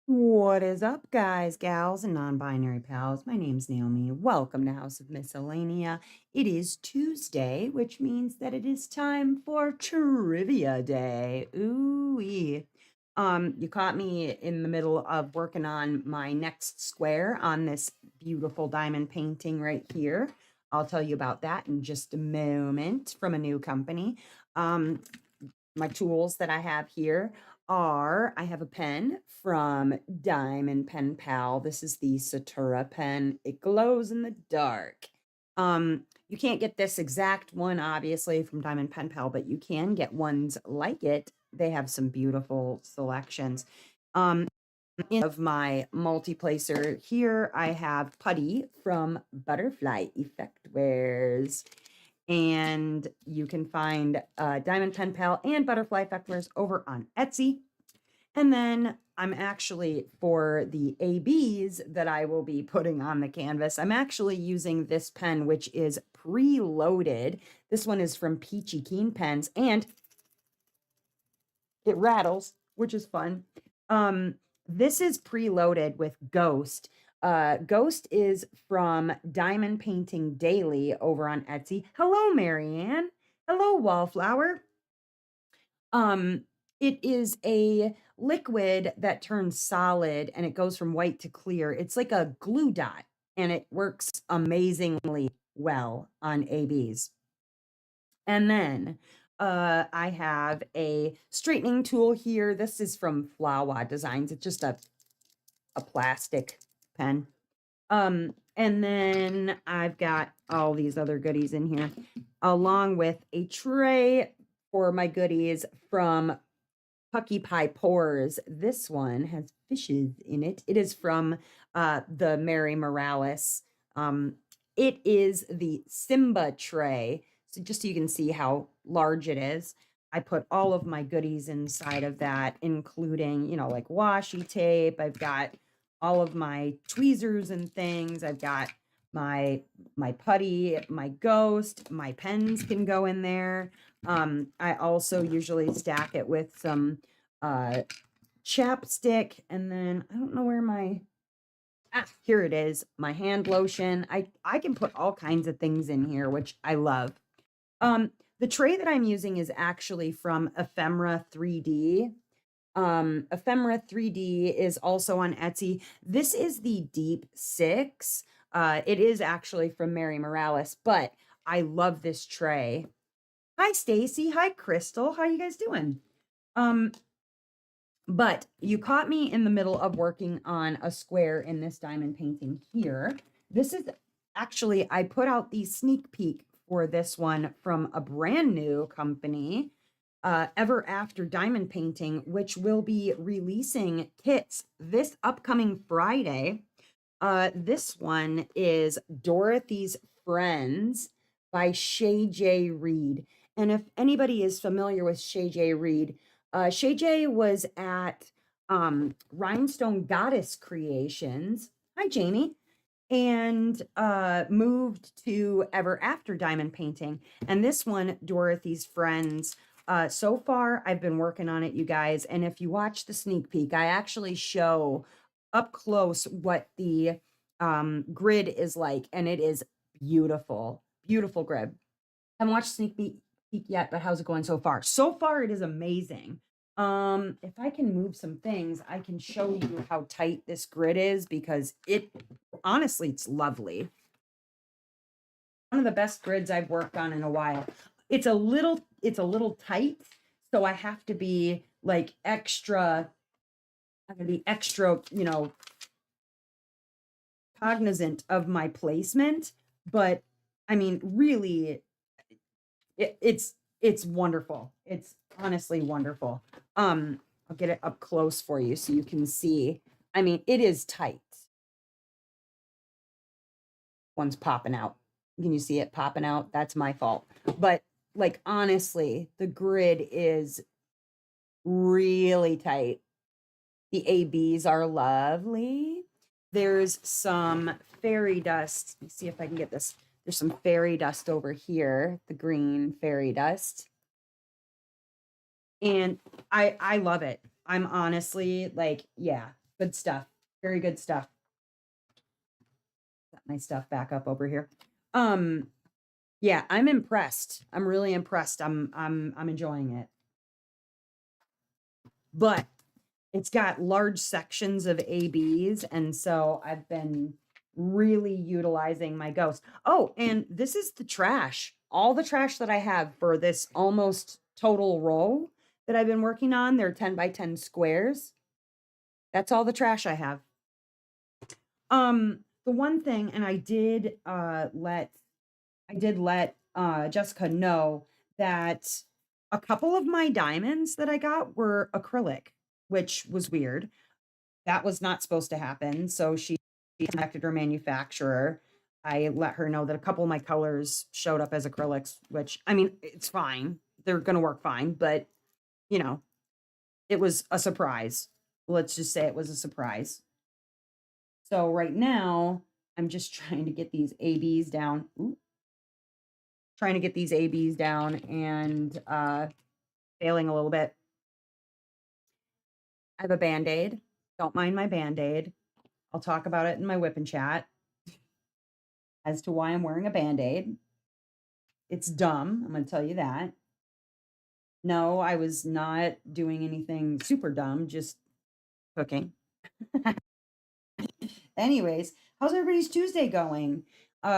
What is up, guys, gals, and non binary pals? My name's Naomi. Welcome to House of Miscellanea. It is Tuesday, which means that it is time for Trivia Day. Ooh, you caught me in the middle of working on my next square on this beautiful diamond painting right here. I'll tell you about that in just a moment from a new company. Um, my tools that I have here are I have a pen from Diamond Pen Pal. This is the Satura pen. It glows in the dark. You can't get this exact one, obviously, from Diamond Pen Pal, but you can get ones like it. They have some beautiful selections. Of my multi-placer here, I have Putty from Butterfly Effect Wares, and you can find Diamond Pen Pal and Butterfly Effect Wares over on Etsy. And then I'm actually, for the ABs that I will be putting on the canvas, I'm actually using this pen, which is preloaded. This one is from Peachy Keen Pens, and it rattles, which is fun. This is preloaded with Ghost. Ghost is from Diamond Painting Daily over on Etsy. Hello, Marianne. Hello, Wallflower. Um, it is a liquid that turns solid and it goes from white to clear. It's like a glue dot and it works amazingly well on ABs. And then I have a straightening tool here. This is from Flawa Designs. It's just a plastic pen. And then I've got all these other goodies in here, along with a tray for my goodies from Pucky Pie Pours. This one has fishes in it. It is from the Mary Morales. It is the Simba tray. So just so you can see how large it is. I put all of my goodies inside of that, including, like washi tape. I've got all of my tweezers and things. I've got my putty, my ghost, my pens can go in there. I also usually stack it with some chapstick, and then I don't know where my here it is, my hand lotion. I can put all kinds of things in here, which I love. The tray that I'm using is actually from Ephemera 3D. Ephemera 3D is also on Etsy. This is the Deep Six. It is actually from Mary Morales, but I love this tray. Hi, Stacy. Hi, Crystal. How you guys doing? Um, but you caught me in the middle of working on a square in this diamond painting here. This is actually, I put out the sneak peek for this one from a brand new company, Ever After Diamond Painting, which will be releasing kits this upcoming Friday. This one is Dorothy's Friends by Shay J. Reed. And if anybody is familiar with Shay J. Reed, Shay J was at Rhinestone Goddess Creations. Hi, Jamie. And moved to Ever After Diamond Painting. And this one, Dorothy's Friends. So far, I've been working on it, you guys. And if you watch the sneak peek, I actually show up close what the grid is like. And it is beautiful, beautiful grid. I haven't watched sneak peek yet, but how's it going so far? So far, it is amazing. If I can move some things, I can show you how tight this grid is because it honestly, it's lovely. One of the best grids I've worked on in a while. It's a little tight, so I have to be like extra, I'm gonna be extra, cognizant of my placement, but I mean, really, it's wonderful. It's honestly wonderful. I'll get it up close for you so you can see. I mean, it is tight. One's popping out. Can you see it popping out? That's my fault. But like honestly, the grid is really tight. The ABs are lovely. There's some fairy dust. Let me see if I can get this. There's some fairy dust over here, the green fairy dust. And I love it. I'm honestly like, yeah, Good stuff. Very good stuff. Got my stuff back up over here. Yeah, I'm impressed. I'm really impressed. I'm enjoying it. But it's got large sections of ABs, and so I've been really utilizing my ghost. Oh, and this is the trash. All the trash that I have for this almost total roll that I've been working on. They're 10 by 10 squares. That's all the trash I have. The one thing, and I did let Jessica know that a couple of my diamonds that I got were acrylic, which was weird. That was not supposed to happen. So she contacted her manufacturer. I let her know that a couple of my colors showed up as acrylics, which I mean, it's fine. They're going to work fine, but you know, it was a surprise. Let's just say it was a surprise. So right now, I'm just trying to get these ABs down. Ooh. Trying to get these ABs down and failing a little bit. I have a Band-Aid. Don't mind my Band-Aid. I'll talk about it in my whip and chat as to why I'm wearing a Band-Aid. It's dumb. I'm going to tell you that. No, I was not doing anything super dumb, just cooking. Anyways, how's everybody's Tuesday going?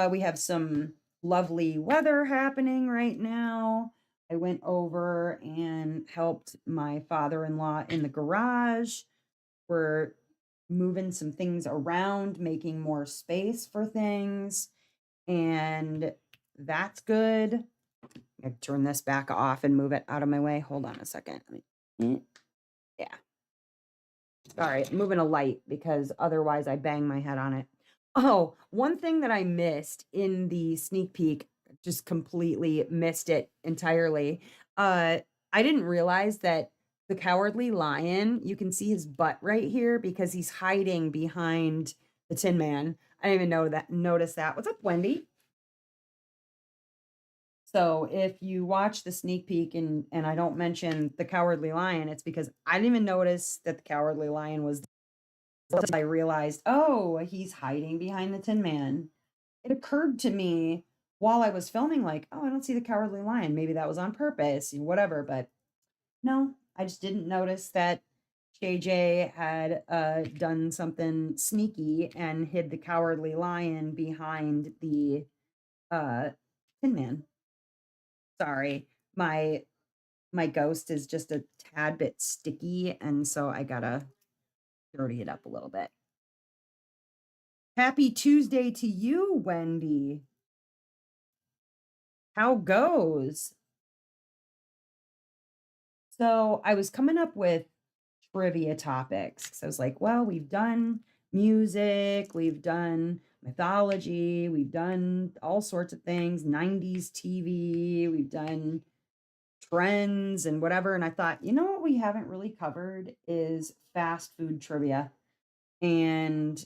We have some lovely weather happening right now. I went over and helped my father-in-law in the garage. We're moving some things around, making more space for things, and that's good. I turn this back off and move it out of my way. Hold on a second. Yeah. Sorry, I'm moving a light because otherwise I bang my head on it. Oh, one thing that I missed in the sneak peek, just completely missed it entirely. I didn't realize that the Cowardly Lion, you can see his butt right here because he's hiding behind the Tin Man. I didn't even notice that. What's up, Wendy? So if you watch the sneak peek and I don't mention the Cowardly Lion, it's because I didn't even notice that the Cowardly Lion was. I realized, oh, he's hiding behind the Tin Man. It occurred to me while I was filming, like, oh, I don't see the Cowardly Lion. Maybe that was on purpose, whatever. But no, I just didn't notice that JJ had done something sneaky and hid the Cowardly Lion behind the Tin Man. Sorry, my ghost is just a tad bit sticky, and so I gotta dirty it up a little bit. Happy Tuesday to you, Wendy. How goes? So I was coming up with trivia topics. So I was like, well, we've done music, we've done mythology, we've done all sorts of things, 90s TV, we've done trends and whatever. And I thought, you know what we haven't really covered is fast food trivia. And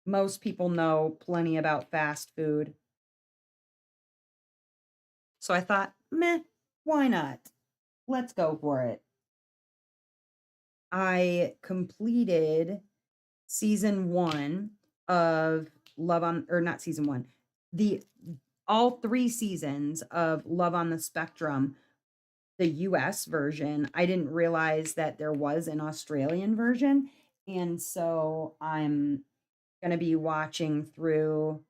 most people know plenty about fast food. So I thought, meh, why not? Let's go for it. I completed season 1 of Love on, or not season 1, the all 3 seasons of Love on the Spectrum, the US version. I didn't realize that there was an Australian version, and so I'm going to be watching through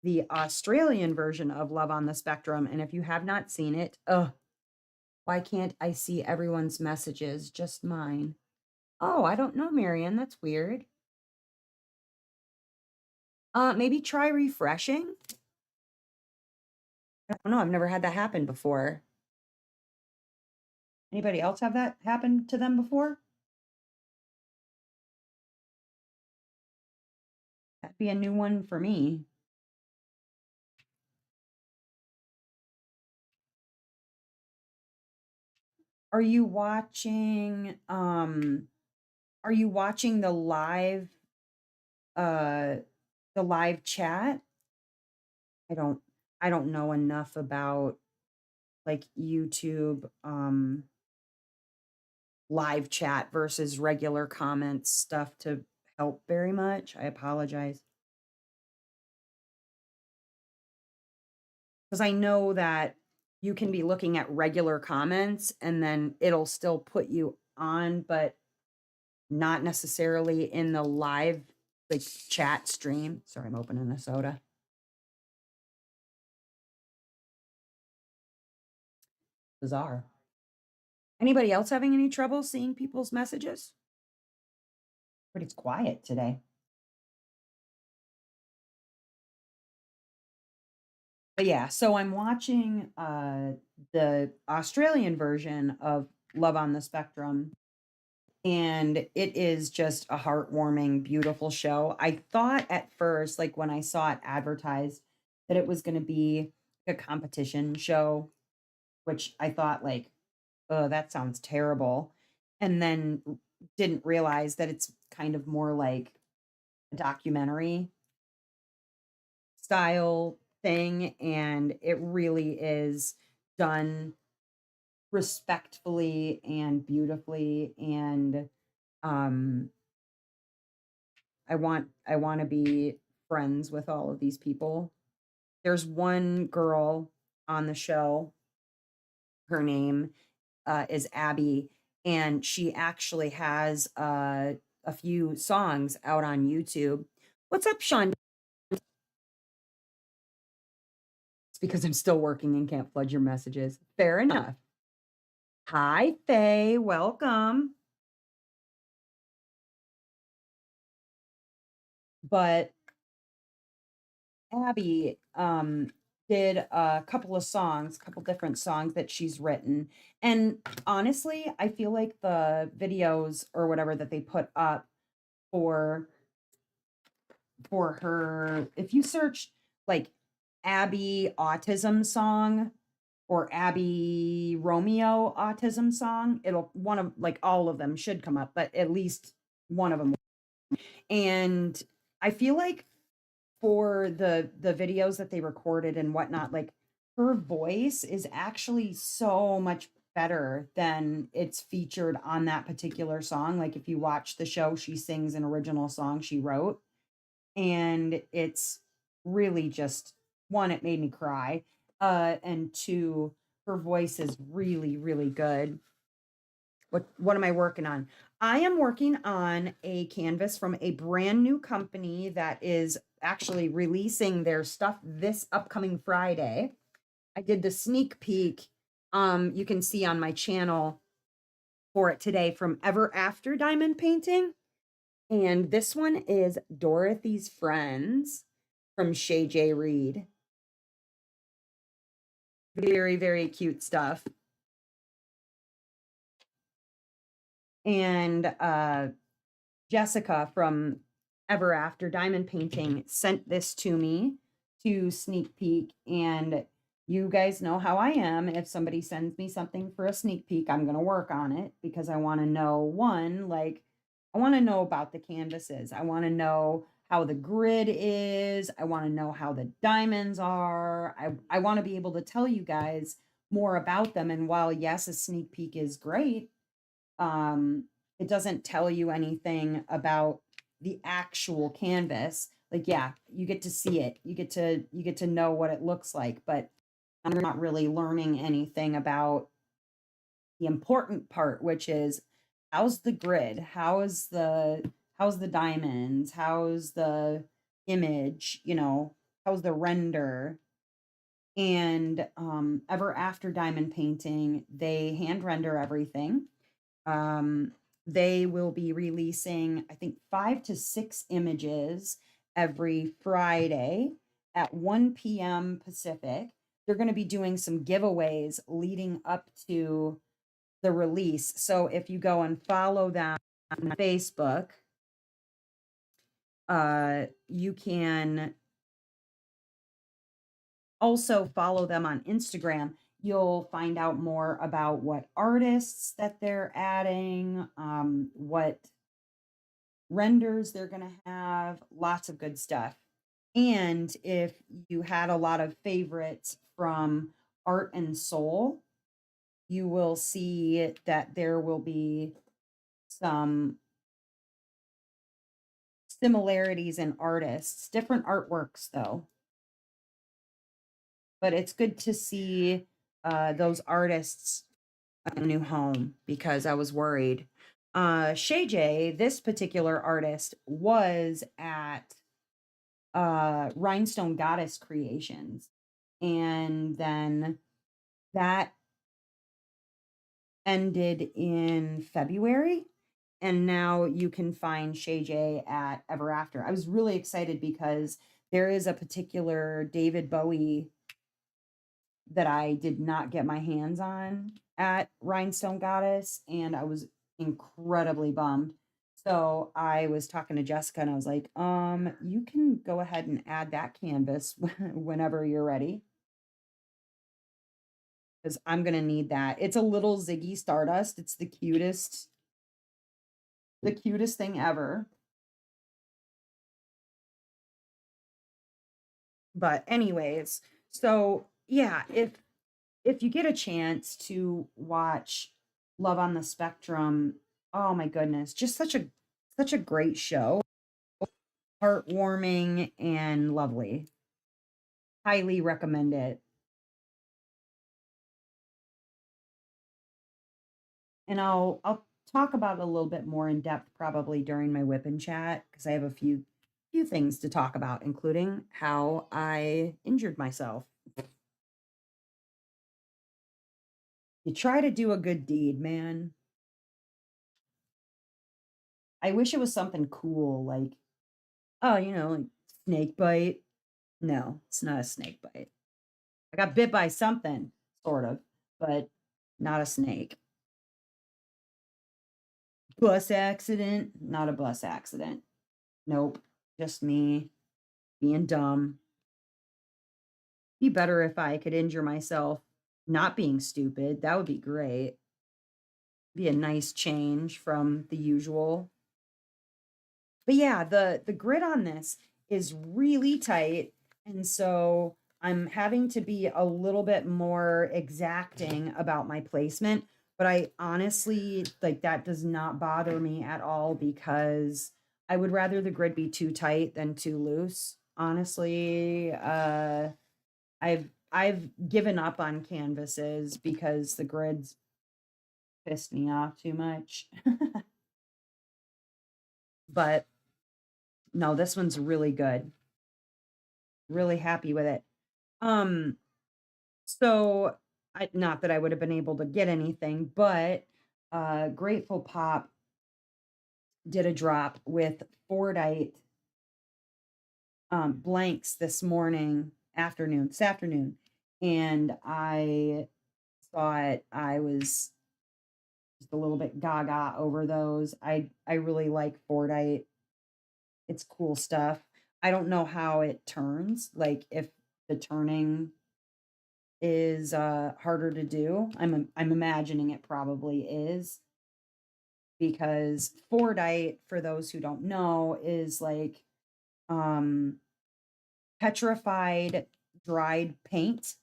the Australian version of Love on the Spectrum, and if you have not seen it, why can't I see everyone's messages, just mine? Oh, I don't know, Marianne. That's weird. Maybe try refreshing. I don't know. I've never had that happen before. Anybody else have that happen to them before? That'd be a new one for me. Are you watching uh the live chat? I don't know enough about like YouTube live chat versus regular comments stuff to help very much. I apologize. Because I know that you can be looking at regular comments and then it'll still put you on, but not necessarily in the live like chat stream. Sorry, I'm opening a soda. Bizarre. Anybody else having any trouble seeing people's messages? But it's quiet today. But yeah, so I'm watching the Australian version of Love on the Spectrum, and it is just a heartwarming, beautiful show. I thought at first, like when I saw it advertised, that it was going to be a competition show, which I thought like, oh, that sounds terrible. And then didn't realize that it's kind of more like a documentary style thing. And it really is done respectfully and beautifully. And um, I want to be friends with all of these people. There's one girl on the show. Her name is Abby, and she actually has a few songs out on YouTube. What's up, Sean? It's because I'm still working and can't flood your messages. Fair enough. Hi, Faye. Welcome. But Abby did a couple of songs, couple different songs that she's written. And honestly, I feel like the videos or whatever that they put up for for her, if you search like Abby autism song or Abby Romeo autism song, it'll one of like all of them should come up, but at least one of them. And I feel like for the videos that they recorded and whatnot, like her voice is actually so much better than it's featured on that particular song. Like if you watch the show, she sings an original song she wrote, and it's really just one, it made me cry. And two, her voice is really, really good. What am I working on? I am working on a canvas from a brand new company that is actually releasing their stuff this upcoming Friday. I did the sneak peek. You can see on my channel for it today from Ever After Diamond Painting. And this one is Dorothy's Friends from Shay J. Reed. Very, very cute stuff. And Jessica from Ever After Diamond Painting sent this to me to sneak peek. And you guys know how I am. If somebody sends me something for a sneak peek, I'm going to work on it because I want to know one, like, I want to know about the canvases. I want to know how the grid is. I want to know how the diamonds are. I want to be able to tell you guys more about them. And while, yes, a sneak peek is great, um, it doesn't tell you anything about the actual canvas. Like, yeah, you get to see it. You get to know what it looks like, but I'm not really learning anything about the important part, which is how's the grid? How's the diamonds? How's the image? How's the render? And Ever After Diamond Painting, they hand render everything. Um, they will be releasing, I think, 5 to 6 images every Friday at 1 p.m. Pacific. They're going to be doing some giveaways leading up to the release. So if you go and follow them on Facebook, you can also follow them on Instagram. You'll find out more about what artists that they're adding, what renders they're going to have, lots of good stuff. And if you had a lot of favorites from Art and Soul, you will see that there will be some similarities in artists, different artworks though. But it's good to see those artists a new home because I was worried. Shay J, this particular artist, was at Rhinestone Goddess Creations. And then that ended in February. And now you can find Shay J at Ever After. I was really excited because there is a particular David Bowie that I did not get my hands on at Rhinestone Goddess, and I was incredibly bummed. So I was talking to Jessica and I was like, you can go ahead and add that canvas whenever you're ready. Because I'm gonna need that. It's a little Ziggy Stardust. It's the cutest thing ever. But anyways, so yeah, if you get a chance to watch Love on the Spectrum, oh my goodness, just such a great show. Heartwarming and lovely. Highly recommend it. And I'll talk about it a little bit more in depth probably during my whip and chat because I have a few things to talk about, including how I injured myself. You try to do a good deed, man. I wish it was something cool like, oh, like snake bite. No, it's not a snake bite. I got bit by something, sort of, but not a snake. Bus accident, not a bus accident. Nope, just me being dumb. Be better if I could injure myself not being stupid. That would be great. Be a nice change from the usual. But yeah, the grid on this is really tight, and so I'm having to be a little bit more exacting about my placement, but I honestly like that does not bother me at all because I would rather the grid be too tight than too loose. Honestly, I've given up on canvases because the grids pissed me off too much. But no, this one's really good. Really happy with it. Um, so not that I would have been able to get anything, but Grateful Pop did a drop with Fordite blanks this afternoon, and I saw it. I was just a little bit gaga over those. I really like Fordite. It's cool stuff. I don't know how it turns, like if the turning is harder to do. I'm imagining it probably is because Fordite, for those who don't know, is like um petrified dried paint.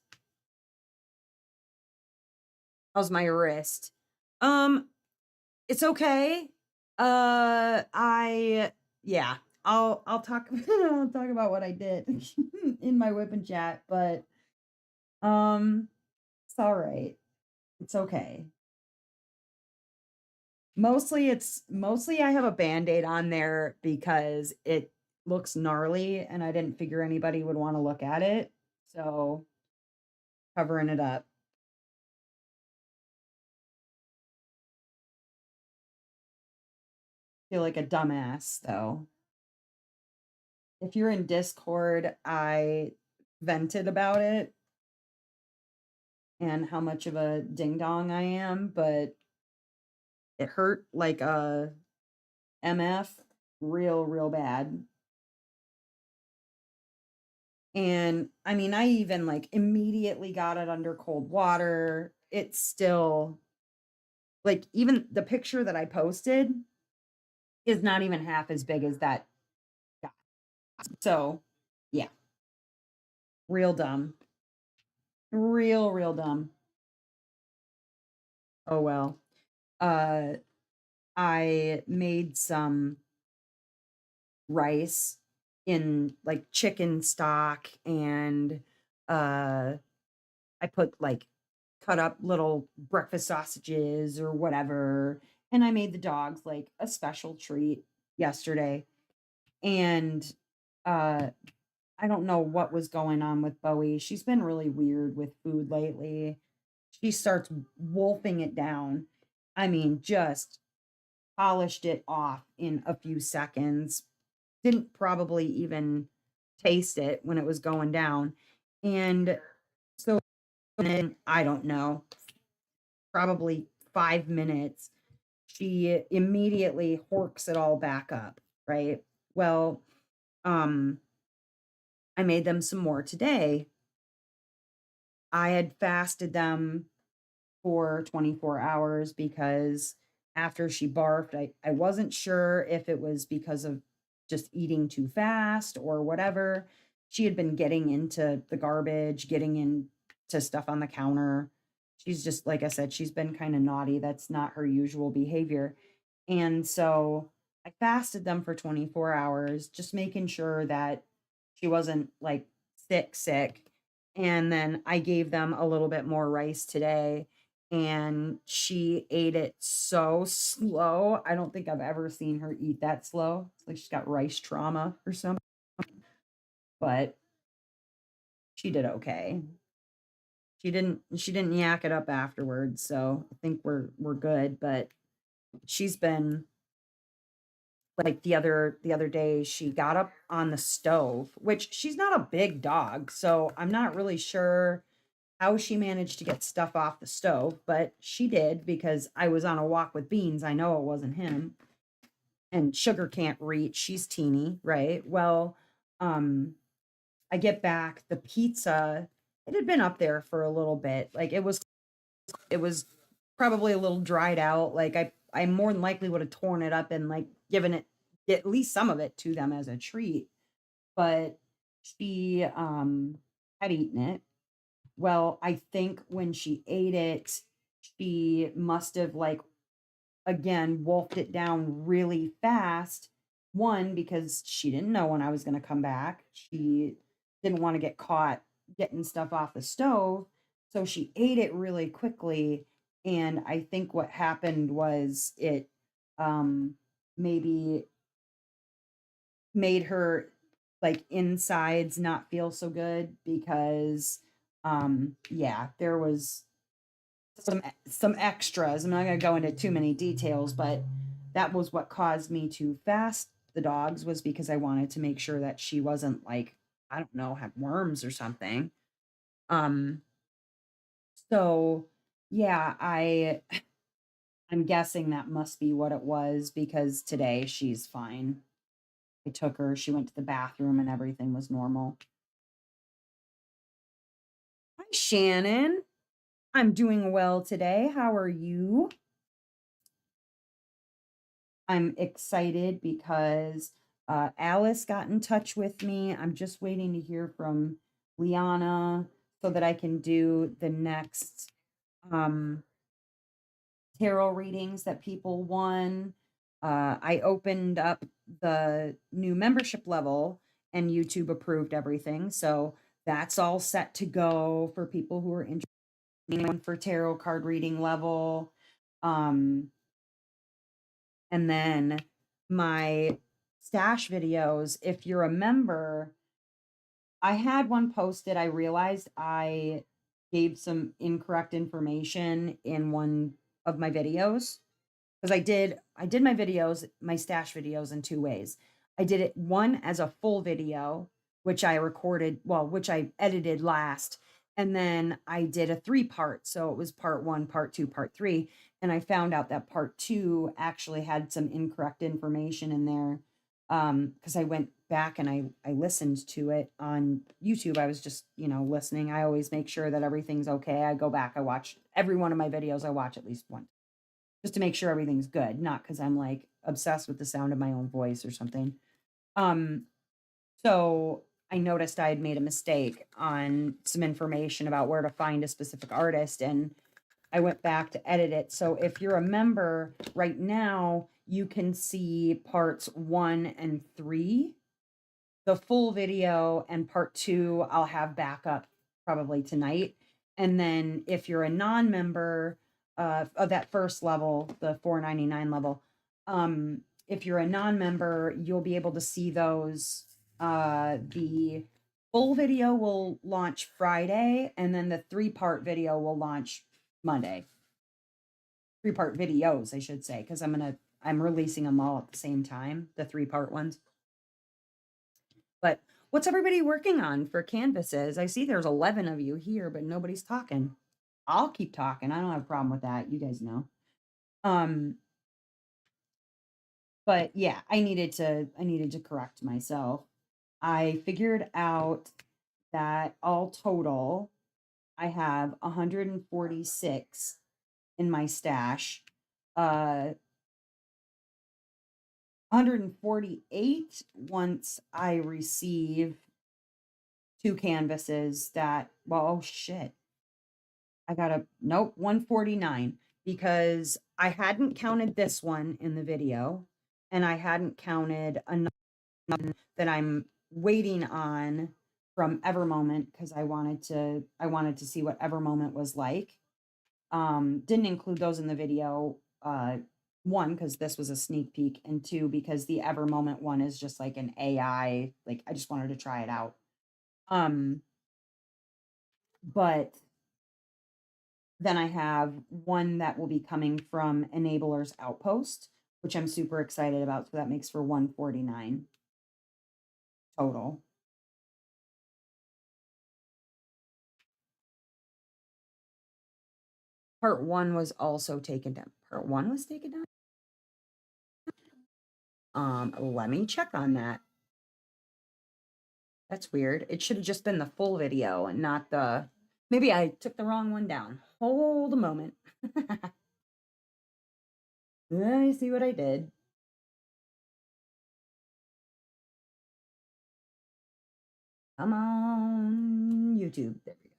How's my wrist? Um, it's okay. I yeah, I'll talk I'll talk about what I did in my whip and chat, but it's all right. It's okay. Mostly I have a Band-Aid on there because it looks gnarly and I didn't figure anybody would want to look at it. So covering it up. Feel like a dumbass though. If you're in Discord, I vented about it and how much of a ding dong I am, but it hurt like a MF real bad. And I mean, I even like immediately got it under cold water. It's still like even the picture that I posted is not even half as big as that guy. So, yeah, real dumb. Real dumb. Oh well. Uh I made some rice in like chicken stock, and uh I put like cut up little breakfast sausages or whatever, and I made the dogs like a special treat yesterday. And uh I don't know what was going on with Bowie. She's been really weird with food lately. She starts wolfing it down. I mean, just polished it off in a few seconds. Didn't probably even taste it when it was going down. And so in, I don't know, probably 5 minutes, she immediately horks it all back up, right? Well, um, I made them some more today. I had fasted them for 24 hours because after she barfed, I wasn't sure if it was because of just eating too fast or whatever. She had been getting into the garbage, getting into stuff on the counter. She's just, like I said, she's been kind of naughty. That's not her usual behavior. And so I fasted them for 24 hours, just making sure that she wasn't like sick. And then I gave them a little bit more rice today, and she ate it so slow. I don't think I've ever seen her eat that slow. It's like she's got rice trauma or something, but she did okay. She didn't yak it up afterwards, so I think we're good, but she's been like the other day she got up on the stove, which she's not a big dog, so I'm not really sure how she managed to get stuff off the stove, but she did because I was on a walk with Beans. I know it wasn't him. And Sugar can't reach. She's teeny, right? Well, um, I get back the pizza. It had been up there for a little bit. Like it was probably a little dried out. Like I more than likely would have torn it up and like given it at least some of it to them as a treat. But she had eaten it. Well, I think when she ate it, she must have like again wolfed it down really fast. One, because she didn't know when I was going to come back. She didn't want to get caught getting stuff off the stove. So she ate it really quickly. And I think what happened was it um maybe made her like insides not feel so good because yeah, there was some extras. I'm not going to go into too many details, but that was what caused me to fast the dogs, was because I wanted to make sure that she wasn't like, I don't know, had worms or something. Um so yeah, I'm guessing that must be what it was, because today she's fine. I took her, she went to the bathroom and everything was normal. Hi Shannon. I'm doing well today. How are you? I'm excited because Alice got in touch with me. I'm just waiting to hear from Liana so that I can do the next um, tarot readings that people won. I opened up the new membership level and YouTube approved everything. So that's all set to go for people who are interested for tarot card reading level. Um, And then my stash videos, if you're a member, I had one posted. I realized I gave some incorrect information in one of my videos, because I did my videos, my stash videos in two ways. I did it one as a full video, which I recorded, well, which I edited last, and then I did a three-part. So it was part one, part two, part three. And I found out that part two actually had some incorrect information in there. Because I went back and I listened to it on YouTube. I was just, listening. I always make sure that everything's okay. I go back, I watch every one of my videos, I watch at least one just to make sure everything's good, not because I'm like obsessed with the sound of my own voice or something. Um, so I noticed I had made a mistake on some information about where to find a specific artist, and I went back to edit it. So if you're a member right now, you can see parts 1 and 3. The full video and part 2 I'll have back up probably tonight. And then if you're a non-member of that first level, the $4.99 level, if you're a non-member, you'll be able to see those. The full video will launch Friday, and then the 3-part video will launch Monday. 3-part videos, I should say, because I'm releasing them all at the same time, the 3-part ones. But what's everybody working on for canvases? I see there's 11 of you here, but nobody's talking. I'll keep talking. I don't have a problem with that. You guys know. But yeah, I needed to correct myself. I figured out that all total, I have 146 in my stash. 148 once I receive 2 canvases that, well, oh shit. Nope, 149, because I hadn't counted this one in the video, and I hadn't counted another that I'm waiting on from Evermoment because I wanted to see what Evermoment was like. Didn't include those in the video. 1, because this was a sneak peek, and 2, because the Evermoment one is just like an AI. Like, I just wanted to try it out. But then I have one that will be coming from Enabler's Outpost, which I'm super excited about. So that makes for 149 total. Part 1 was also taken down. Part 1 was taken down? Let me check on that. That's weird. It should have just been the full video and not the... Maybe I took the wrong one down. Hold a moment. Let me see what I did. Come on, YouTube. There we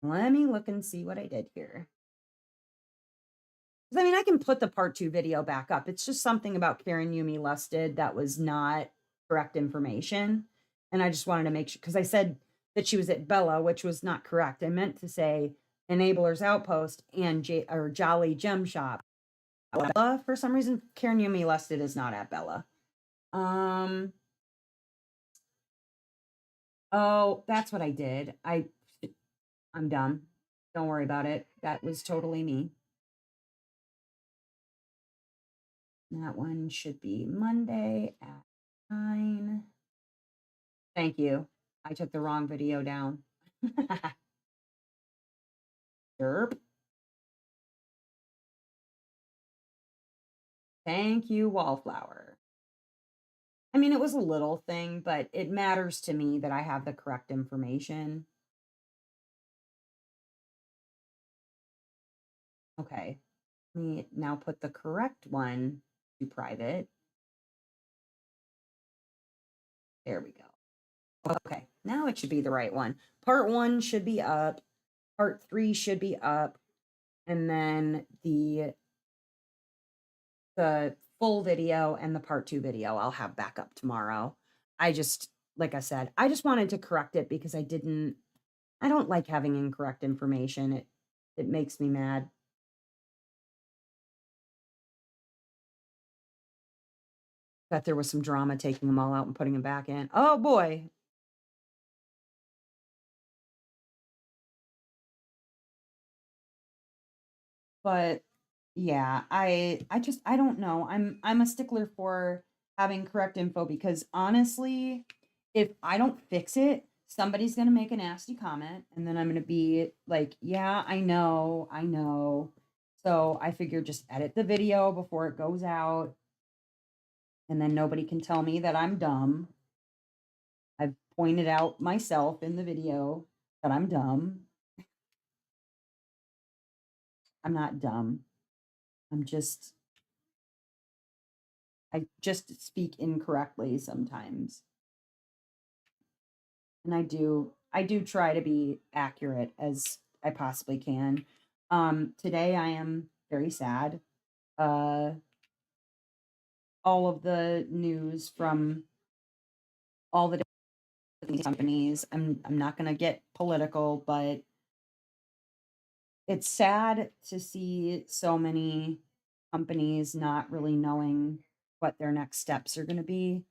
go. Let me look and see what I did here. I mean, I can put the part 2 video back up. It's just something about Karen Yumi Lusted that was not correct information. And I just wanted to make sure, because I said that she was at Bella, which was not correct. I meant to say Enabler's Outpost and Jolly Gem Shop. Bella, for some reason, Karen Yumi Lusted is not at Bella. Oh, that's what I did. I'm dumb. Don't worry about it. That was totally me. That one should be Monday at 9. Thank you. I took the wrong video down. Derp. Thank you, Wallflower. I mean, it was a little thing, but it matters to me that I have the correct information. Okay. Let me now put the correct one to private. There we go. Okay, now it should be the right one. Part 1 should be up. Part 3 should be up. And then the full video and the part 2 video I'll have back up tomorrow. Like I said, I just wanted to correct it because I don't like having incorrect information. It makes me mad. Bet there was some drama taking them all out and putting them back in. Oh boy. But yeah, I don't know. I'm a stickler for having correct info because honestly, if I don't fix it, somebody's going to make a nasty comment and then I'm going to be like, yeah, I know. So I figured just edit the video before it goes out and then nobody can tell me that I'm dumb. I've pointed out myself in the video that I'm dumb. I'm not dumb. I just speak incorrectly sometimes. And I do try to be accurate as I possibly can. Today I am very sad. Uh, all of the news from all the different companies. I'm not going to get political, but it's sad to see so many companies not really knowing what their next steps are going to be.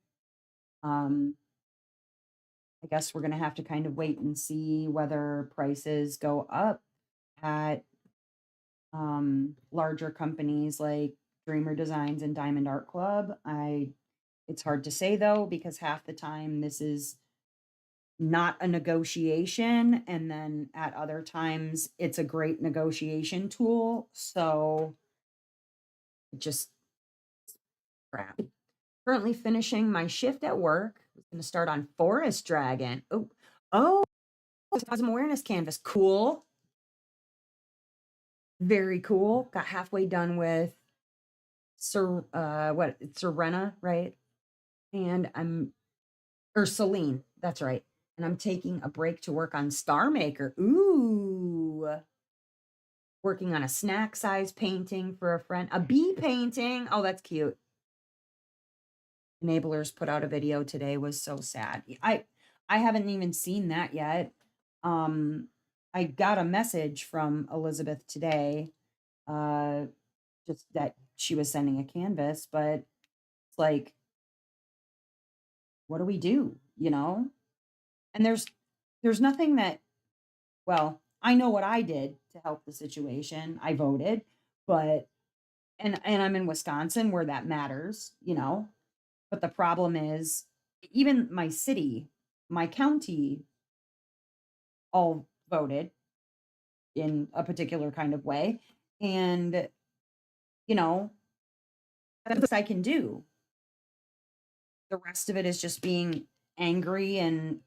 Um, I guess we're going to have to kind of wait and see whether prices go up at larger companies like Dreamer Designs and Diamond Art Club. It's hard to say though, because half the time this is not a negotiation, and then at other times it's a great negotiation tool. So just crap. Currently finishing my shift at work. I'm going to start on Forest Dragon. Oh, Autism Awareness Canvas. Cool. Very cool. Got halfway done with Serena, right? And or Celine, that's right. And I'm taking a break to work on Star Maker. Ooh. Working on a snack size painting for a friend. A bee painting. Oh, that's cute. Enablers put out a video today, was so sad. I haven't even seen that yet. I got a message from Elizabeth today, uh, just that she was sending a canvas, but it's like, what do we do? You know? And there's nothing that, well, I know what I did to help the situation. I voted, but and I'm in Wisconsin where that matters, you know. But the problem is even my city, my county all voted in a particular kind of way. And, you know, that's what I can do. The rest of it is just being angry and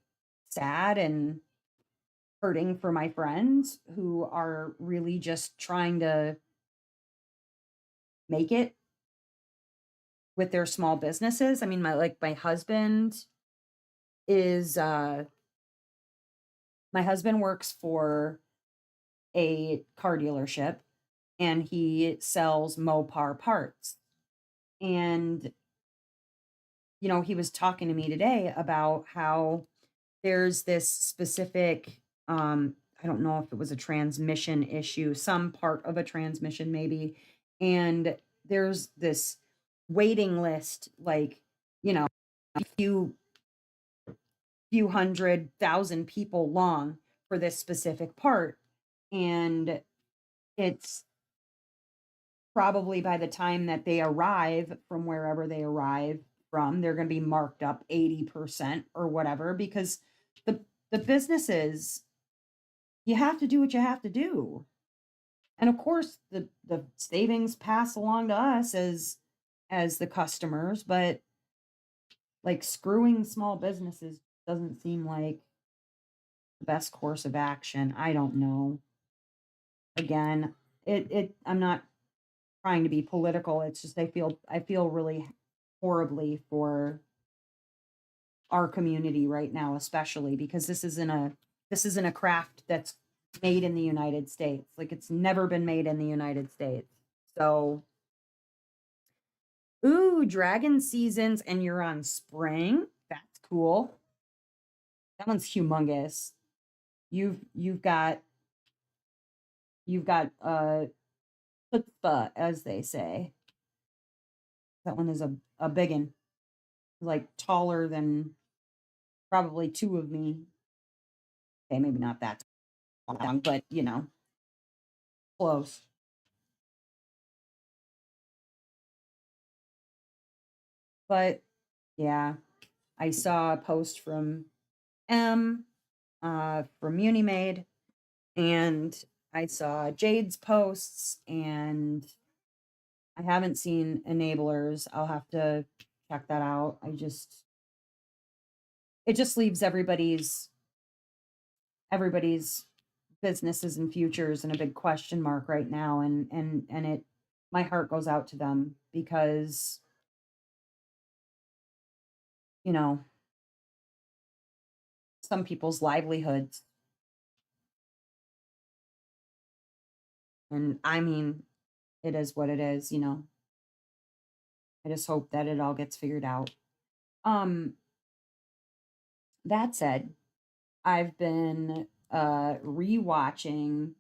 sad and hurting for my friends who are really just trying to make it with their small businesses. I mean, my husband is my husband works for a car dealership and he sells Mopar parts. And he was talking to me today about how there's this specific I don't know if it was a transmission issue, some part of a transmission maybe, and there's this waiting list, like, a few hundred thousand people long for this specific part. And it's probably by the time that they arrive from wherever they arrive from, they're going to be marked up 80% or whatever, because the the businesses, you have to do what you have to do. And of course the savings pass along to us as the customers, but like screwing small businesses doesn't seem like the best course of action. I don't know. Again, I'm not trying to be political. It's just I feel really horribly for our community right now, especially because this isn't a craft that's made in the United States. Like, it's never been made in the United States. So, ooh, dragon seasons, and you're on spring. That's cool. That one's humongous. You've got chutzpah, as they say. That one is a big one, like taller than probably two of me. Okay, maybe not that long, but close. But yeah, I saw a post from M, from Unimade, and I saw Jade's posts, and I haven't seen Enablers. I'll have to check that out. It just leaves everybody's businesses and futures in a big question mark right now, and it my heart goes out to them because you know some people's livelihoods And I mean, it is what it is, you know. I just hope that it all gets figured out. Um, that said, I've been rewatching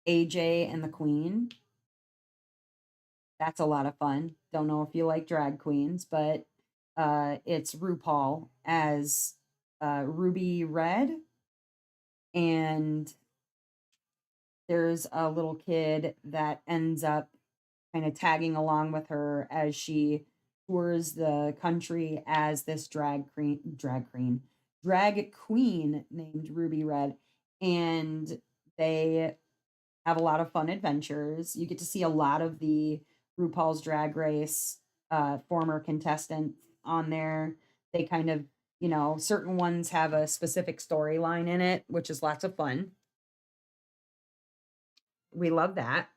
AJ and the Queen. That's a lot of fun. Don't know if you like drag queens, but it's RuPaul as Ruby Red, and there's a little kid that ends up kind of tagging along with her as she tours the country as this drag queen named Ruby Red, and they have a lot of fun adventures. You get to see a lot of the RuPaul's Drag Race former contestants on there. They kind of, you know, certain ones have a specific storyline in it, which is lots of fun. We love that.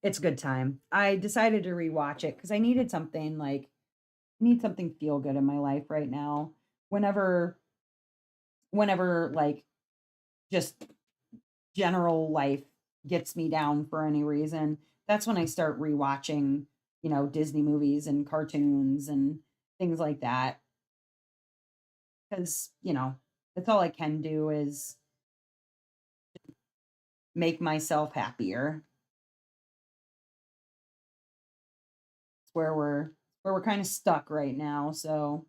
It's a good time. I decided to rewatch it because I needed something like I need something feel good in my life right now. Whenever whenever like just general life gets me down for any reason, that's when I start rewatching, you know, Disney movies and cartoons and things like that. Because, you know, that's all I can do is make myself happier. It's where we're kind of stuck right now. So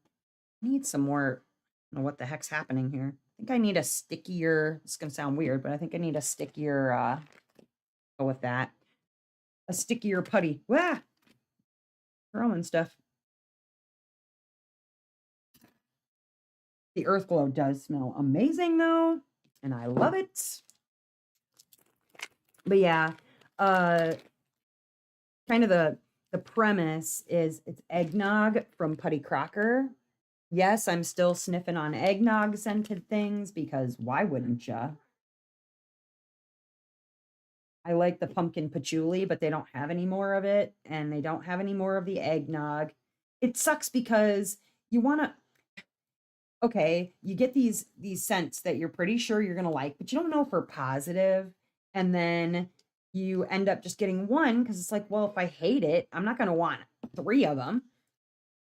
I need some more. I don't know what the heck's happening here. I think I need a stickier. It's gonna sound weird, but I think I need a stickier go with that. A stickier putty. Wah! Throwing stuff. The earth glow does smell amazing though, and I love it. But yeah, uh kind of the premise is it's eggnog from Putty Crocker. Yes, I'm still sniffing on eggnog scented things because why wouldn't ya? I like the pumpkin patchouli, but they don't have any more of it, and they don't have any more of the eggnog. It sucks because you want to okay, you get these scents that you're pretty sure you're going to like, but you don't know if they're positive, and then you end up just getting one because it's like, well, if I hate it, I'm not going to want three of them.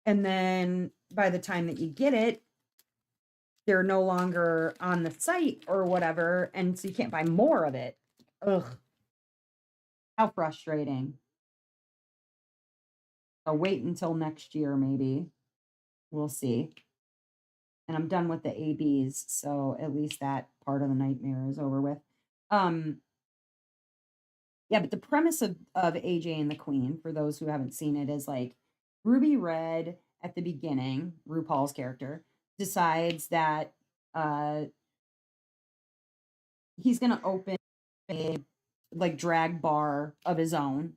And then by the time that you get it, they're no longer on the site or whatever, and so you can't buy more of it. Ugh, how frustrating. I'll wait until next year, maybe. We'll see. And I'm done with the ABs, so at least that part of the nightmare is over with. Um, yeah, but the premise of AJ and the Queen, for those who haven't seen it, is like Ruby Red at the beginning, RuPaul's character, decides that uh he's gonna open a like drag bar of his own.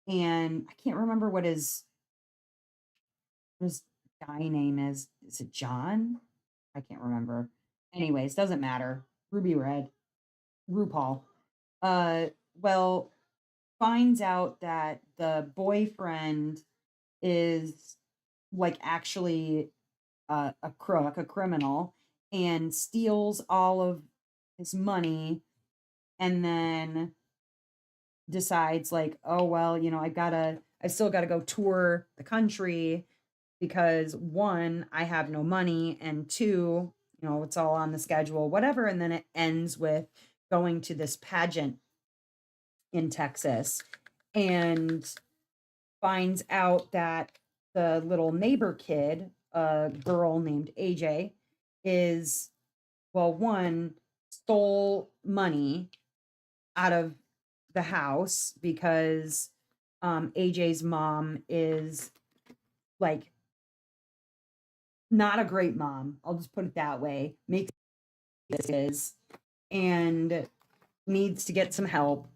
And I can't remember what his guy name is. Is it John? I can't remember. Anyways, doesn't matter. Ruby Red, RuPaul. Uh, well, finds out that the boyfriend is like actually a crook, a criminal, and steals all of his money, and then decides like, oh well, you know, I still gotta go tour the country because one, I have no money, and two, you know, it's all on the schedule, whatever. And then it ends with going to this pageant in Texas and finds out that the little neighbor kid, a girl named AJ, is, well, one, stole money out of the house because AJ's mom is like not a great mom. I'll just put it that way. Makes this is and needs to get some help.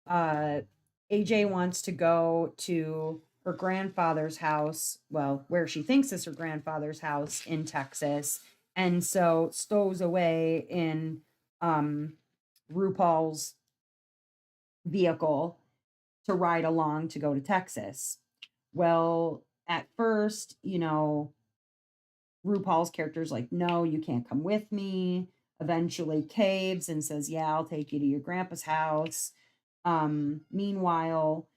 AJ wants to go to her grandfather's house, well, where she thinks is her grandfather's house in Texas, and so stows away in um, RuPaul's vehicle to ride along to go to Texas. Well, at first, you know, RuPaul's character's like, no, you can't come with me. eventually caves and says, "Yeah, I'll take you to your grandpa's house." Meanwhile,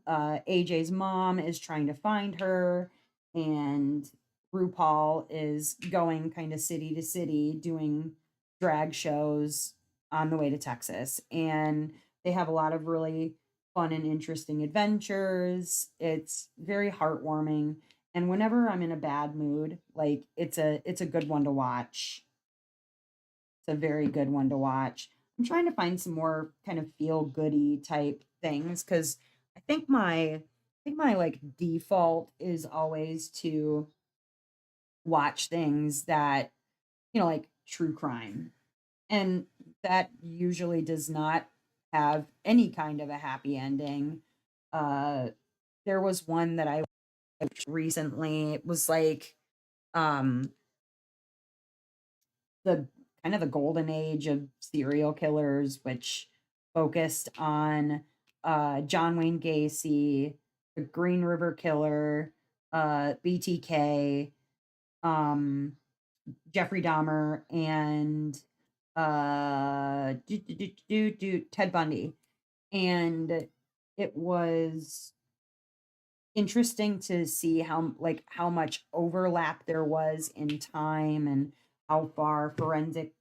AJ's mom is trying to find her, and RuPaul is going kind of city to city doing drag shows on the way to Texas. And they have a lot of really fun and interesting adventures. It's very heartwarming. And whenever I'm in a bad mood, like it's a good one to watch. It's a very good one to watch. I'm trying to find some more kind of feel goody type things because I think my like default is always to watch things that, like true crime. And that usually does not have any kind of a happy ending. Uh there was one that I watched recently. It was like um the kind of the golden age of serial killers, which focused on John Wayne Gacy, the Green River Killer, BTK, um, Jeffrey Dahmer, and Ted Bundy. And it was interesting to see how much overlap there was in time and how far forensic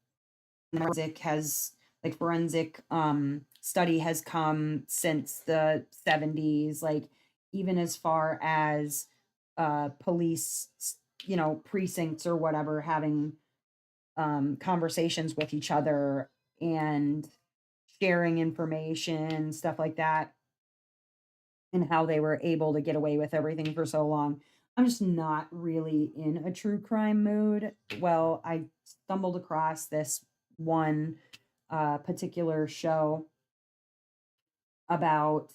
study has come since the 70s, like even as far as police precincts or whatever having conversations with each other and sharing information, stuff like that, and how they were able to get away with everything for so long. I'm just not really in a true crime mood. Well, I stumbled across this one particular show about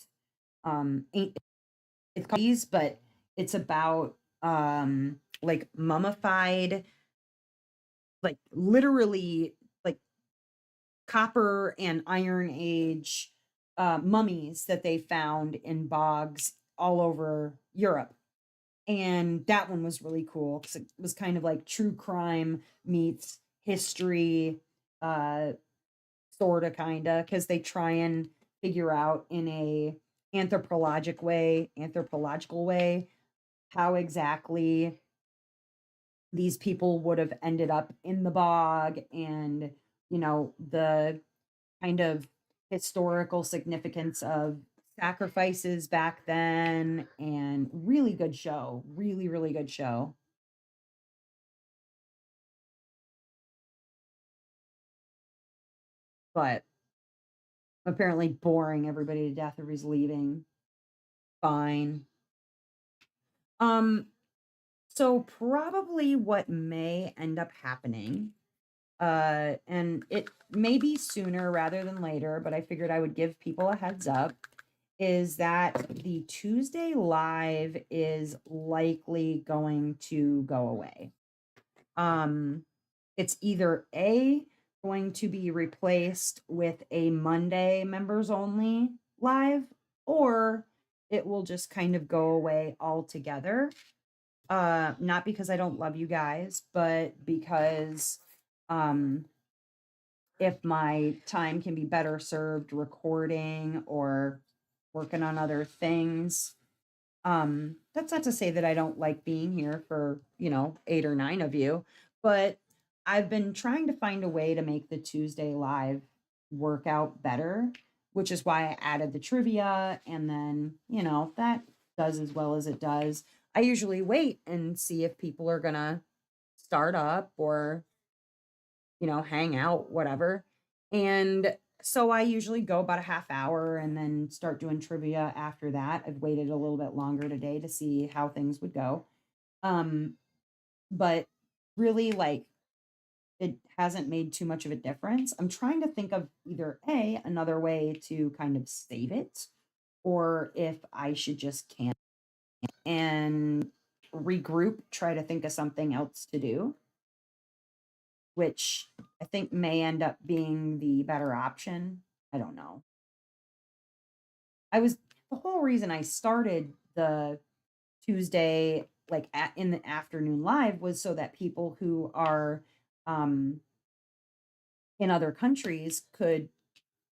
it's called these, but it's about like mummified, like literally like copper and iron age mummies that they found in bogs all over Europe. And that one was really cool because it was kind of like true crime meets history, uh, sorta, kinda, because they try and figure out in a anthropological way how exactly these people would have ended up in the bog and the kind of historical significance of sacrifices back then. And really good show, really really good show. But apparently boring everybody to death, everybody's leaving. Fine. um so probably what may end up happening, and it may be sooner rather than later, but I figured I would give people a heads up, is that the Tuesday live is likely going to go away. Um, it's either A, going to be replaced with a Monday members only live, or it will just kind of go away altogether. Not because I don't love you guys, but because um if my time can be better served recording or working on other things. That's not to say that I don't like being here for, 8 or 9 of you, but I've been trying to find a way to make the Tuesday live work out better, which is why I added the trivia, and then, that does as well as it does. I usually wait and see if people are gonna start up or hang out, whatever. And so I usually go about a half hour and then start doing trivia after that. I've waited a little bit longer today to see how things would go. Um, but really, like, it hasn't made too much of a difference. I'm trying to think of either another way to kind of save it, or if I should just cancel and regroup, try to think of something else to do, which I think may end up being the better option. I don't know. I was The whole reason I started the Tuesday like in the afternoon live was so that people who are um in other countries could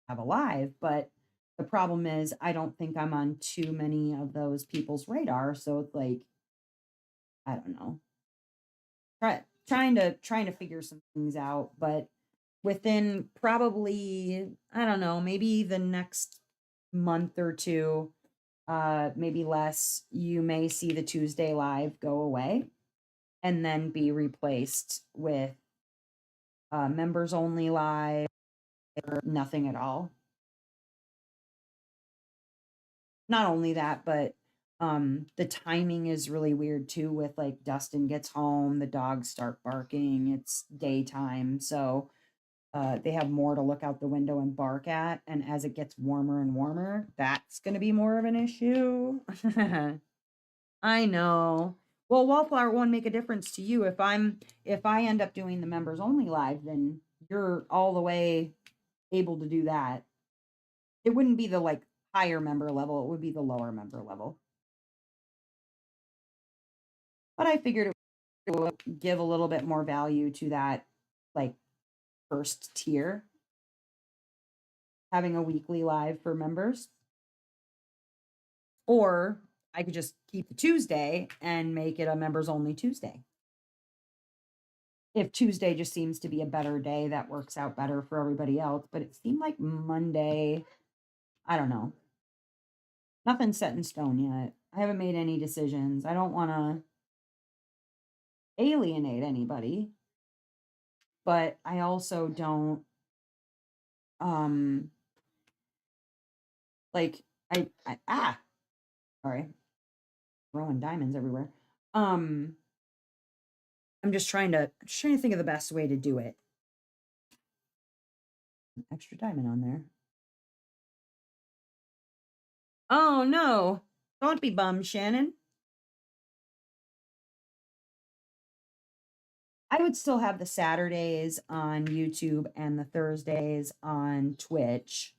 have a live, but the problem is I don't think I'm on too many of those people's radar. So it's like, I don't know. Trying to figure some things out, but within probably, I don't know, maybe the next month or two, maybe less, you may see the Tuesday live go away and then be replaced with members only live or nothing at all. Not only that, but the timing is really weird too with like Dustin gets home, the dogs start barking, it's daytime, so they have more to look out the window and bark at, and as it gets warmer and warmer, that's going to be more of an issue. I know. Well, Wallflower won't make a difference to you if I end up doing the members only live, then you're all the way able to do that. It wouldn't be the like higher member level, it would be the lower member level. But I figured it would give a little bit more value to that like first tier, having a weekly live for members. Or I could just keep the Tuesday and make it a members only Tuesday. If Tuesday just seems to be a better day, that works out better for everybody else. But it seemed like Monday, I don't know. Nothing's set in stone yet. I haven't made any decisions. I don't want to alienate anybody, but I also don't like sorry, throwing diamonds everywhere. I'm just trying to think of the best way to do it. Extra diamond on there. Oh no, don't be bummed, Shannon. I would still have the Saturdays on YouTube and the Thursdays on Twitch.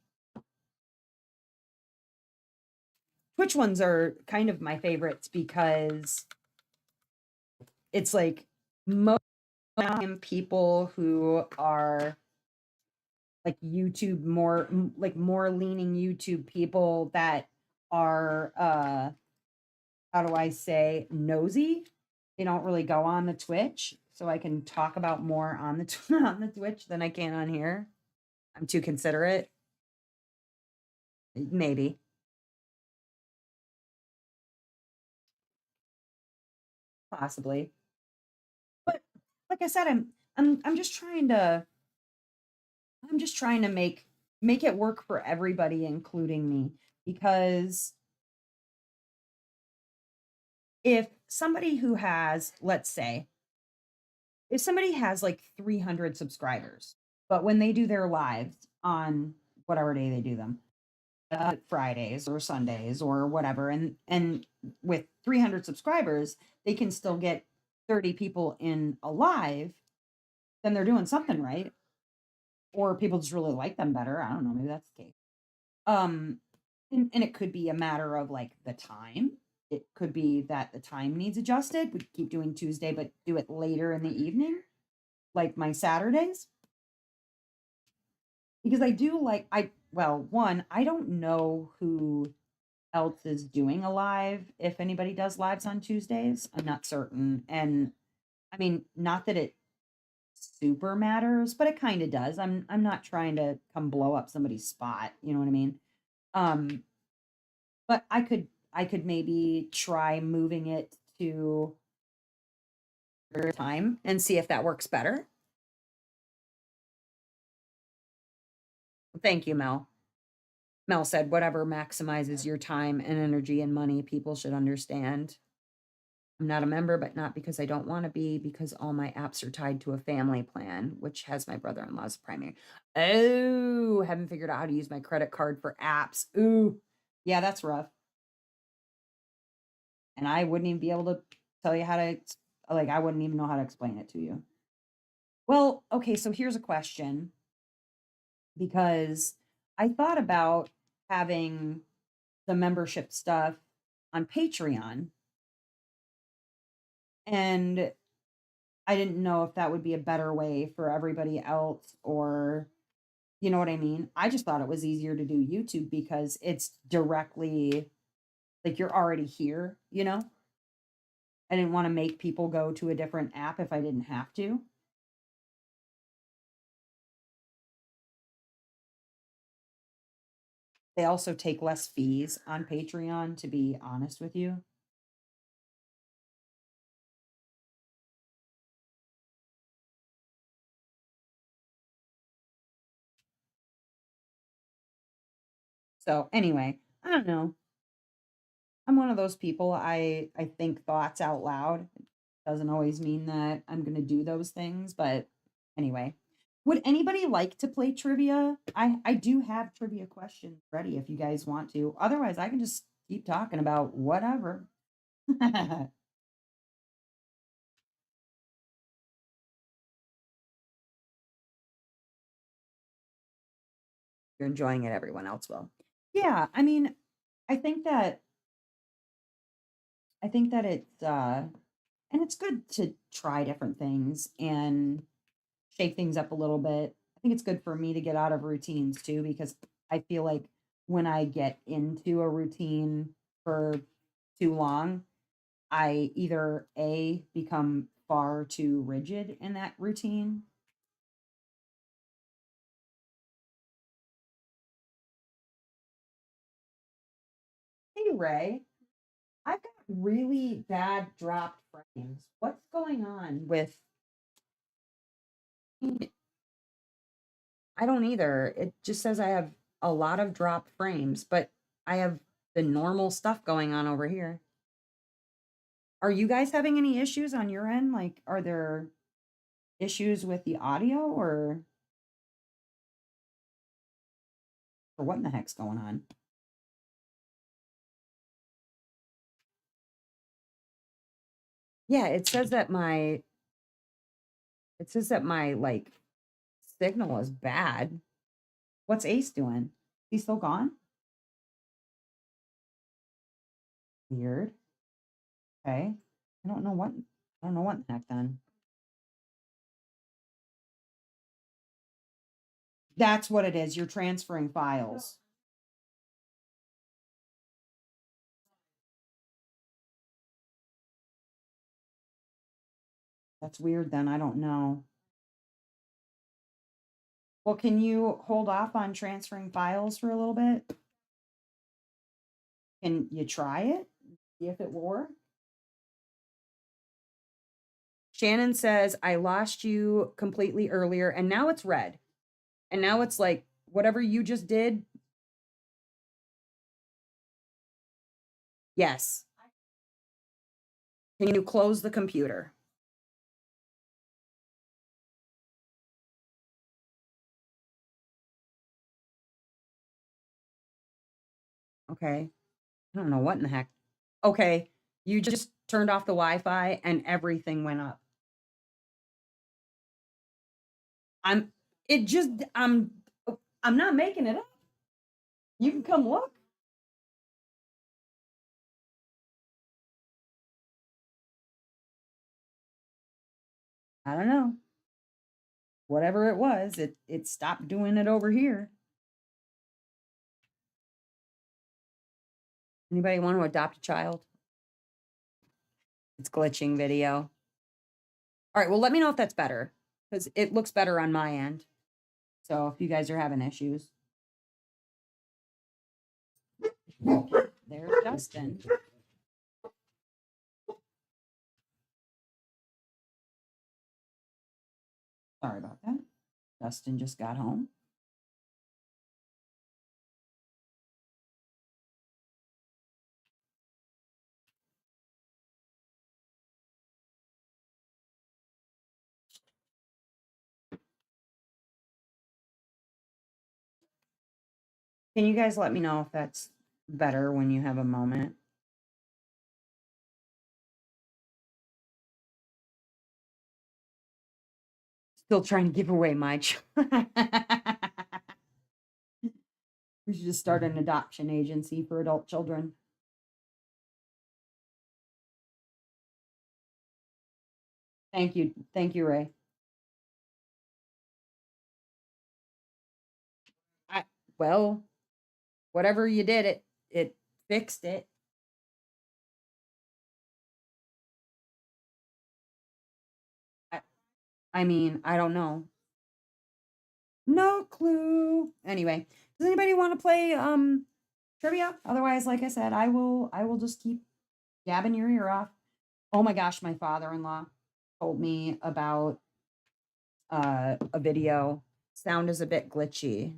Twitch ones are kind of my favorites because it's like most people who are like YouTube more leaning YouTube people that are how do I say, nosy. They don't really go on the Twitch, so I can talk about more on the on the Twitch than I can on here. I'm too considerate. Maybe. Possibly. But like I said, I'm just trying to make it work for everybody, including me, because if somebody who has, let's say, if somebody has like 300 subscribers, but when they do their lives on whatever day they do them, Fridays or Sundays or whatever, and with 300 subscribers, they can still get 30 people in a live, then they're doing something right. Or people just really like them better. I don't know, maybe that's the case. And it could be a matter of like the time. It could be that the time needs adjusted. We keep doing Tuesday, but do it later in the evening, like my Saturdays. Because I do like, one, I don't know who else is doing a live. If anybody does lives on Tuesdays, I'm not certain. And I mean, not that it super matters, but it kind of does. I'm not trying to come blow up somebody's spot, you know what I mean? But I could maybe try moving it to time and see if that works better. Thank you, Mel. Mel said, whatever maximizes your time and energy and money, people should understand. I'm not a member, but not because I don't want to be, because all my apps are tied to a family plan, which has my brother-in-law's primary. Oh, haven't figured out how to use my credit card for apps. Ooh, yeah, that's rough. And I wouldn't even be able to tell you how to, like, I wouldn't even know how to explain it to you. Well, okay, so here's a question, because I thought about having the membership stuff on Patreon. And I didn't know if that would be a better way for everybody else or you know what I mean? I just thought it was easier to do YouTube because it's directly like you're already here, you know? I didn't wanna make people go to a different app if I didn't have to. They also take less fees on Patreon, to be honest with you. So, anyway, I don't know. I'm one of those people, I think thoughts out loud. Doesn't always mean that I'm gonna do those things, but anyway. Would anybody like to play trivia? I do have trivia questions ready if you guys want to. Otherwise, I can just keep talking about whatever. You're enjoying it, everyone else will. Yeah, I mean, I think that I think that it's and it's good to try different things and shake things up a little bit. I think it's good for me to get out of routines too because I feel like when I get into a routine for too long, I either A become far too rigid in that routine. Hey Ray, I've got really bad dropped frames. What's going on with I don't either. It just says I have a lot of dropped frames, but I have the normal stuff going on over here. Are you guys having any issues on your end? Like, are there issues with the audio or what in the heck's going on? Yeah, it says that my like signal is bad. What's Ace doing? He's still gone? Weird. Okay. I don't know what in the heck then. That's what it is. You're transferring files. That's weird then. I don't know. Well, can you hold off on transferring files for a little bit? Can you try it? See if it will work? Shannon says, I lost you completely earlier, and now it's red. And now it's like, whatever you just did. Yes. Can you close the computer? Okay. I don't know what in the heck. Okay. You just turned off the Wi-Fi and everything went up. I'm it just I'm not making it up. You can come look. I don't know. Whatever it was, it stopped doing it over here. Anybody want to adopt a child? It's glitching video. All right, well, let me know if that's better because it looks better on my end. So if you guys are having issues. There's Dustin. Sorry about that. Dustin just got home. Can you guys let me know if that's better when you have a moment? Still trying to give away my We should just start an adoption agency for adult children. Thank you. Thank you, Ray. I, well, whatever you did, it fixed it. I, I mean, I don't know. No clue. Anyway, does anybody want to play trivia? Otherwise, like I said, I will just keep gabbing your ear off. Oh my gosh, my father-in-law told me about a video. Sound is a bit glitchy.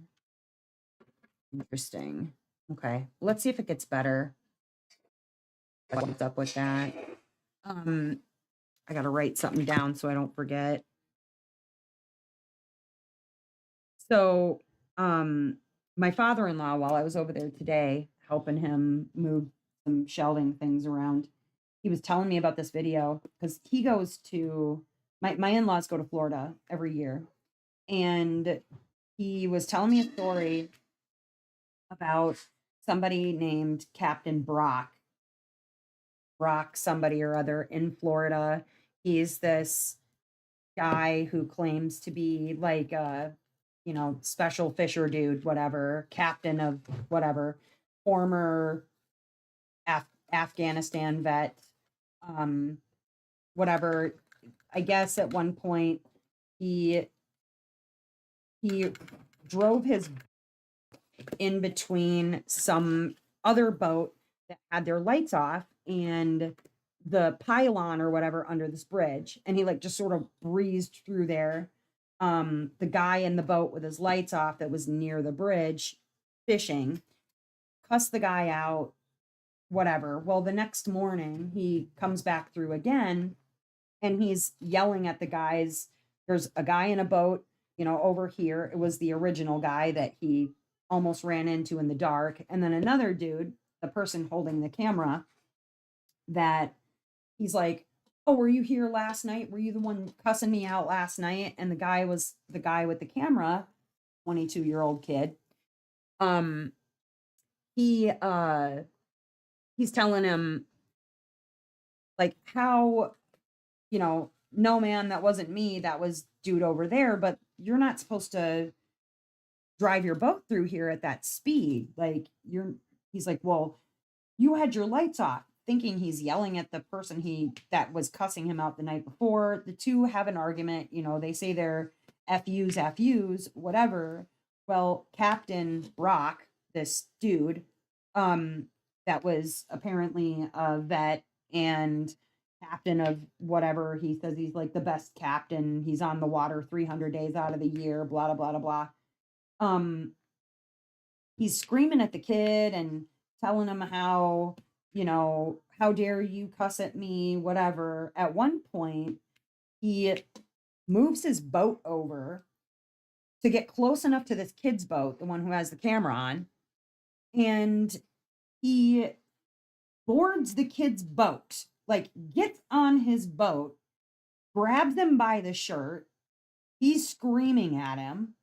Interesting. Okay, let's see if it gets better. What's up with that? Um, I gotta write something down so I don't forget. So, my father-in-law, while I was over there today helping him move some shelving things around, he was telling me about this video because he goes to my in-laws go to Florida every year, and he was telling me a story about somebody named Captain Brock somebody or other in Florida. He's this guy who claims to be like a, special fisher dude, whatever, captain of whatever, former Afghanistan vet, um, whatever. I guess at one point he he drove his in between some other boat that had their lights off and the pylon or whatever under this bridge, and he like just sort of breezed through there. The guy in the boat with his lights off that was near the bridge fishing cussed the guy out, whatever. Well, the next morning he comes back through again and he's yelling at the guys. There's a guy in a boat, over here. It was the original guy that he almost ran into in the dark. And then another dude, the person holding the camera, that he's like, "Oh, were you here last night? Were you the one cussing me out last night?" And the guy was the guy with the camera, 22-year-old kid. Um, he he's telling him like how, no man, that wasn't me, that was dude over there, but you're not supposed to drive your boat through here at that speed. Like he's like, "Well, you had your lights off," thinking he's yelling at the person he that was cussing him out the night before. The two have an argument, they say they're FUs, whatever. Well, Captain Rock, this dude, um, that was apparently a vet and captain of whatever, he says he's like the best captain. He's on the water 300 days out of the year, blah, blah, blah, blah, blah. Um, he's screaming at the kid and telling him how, how dare you cuss at me, whatever. At one point, he moves his boat over to get close enough to this kid's boat, the one who has the camera on, and he boards the kid's boat, like gets on his boat, grabs him by the shirt. He's screaming at him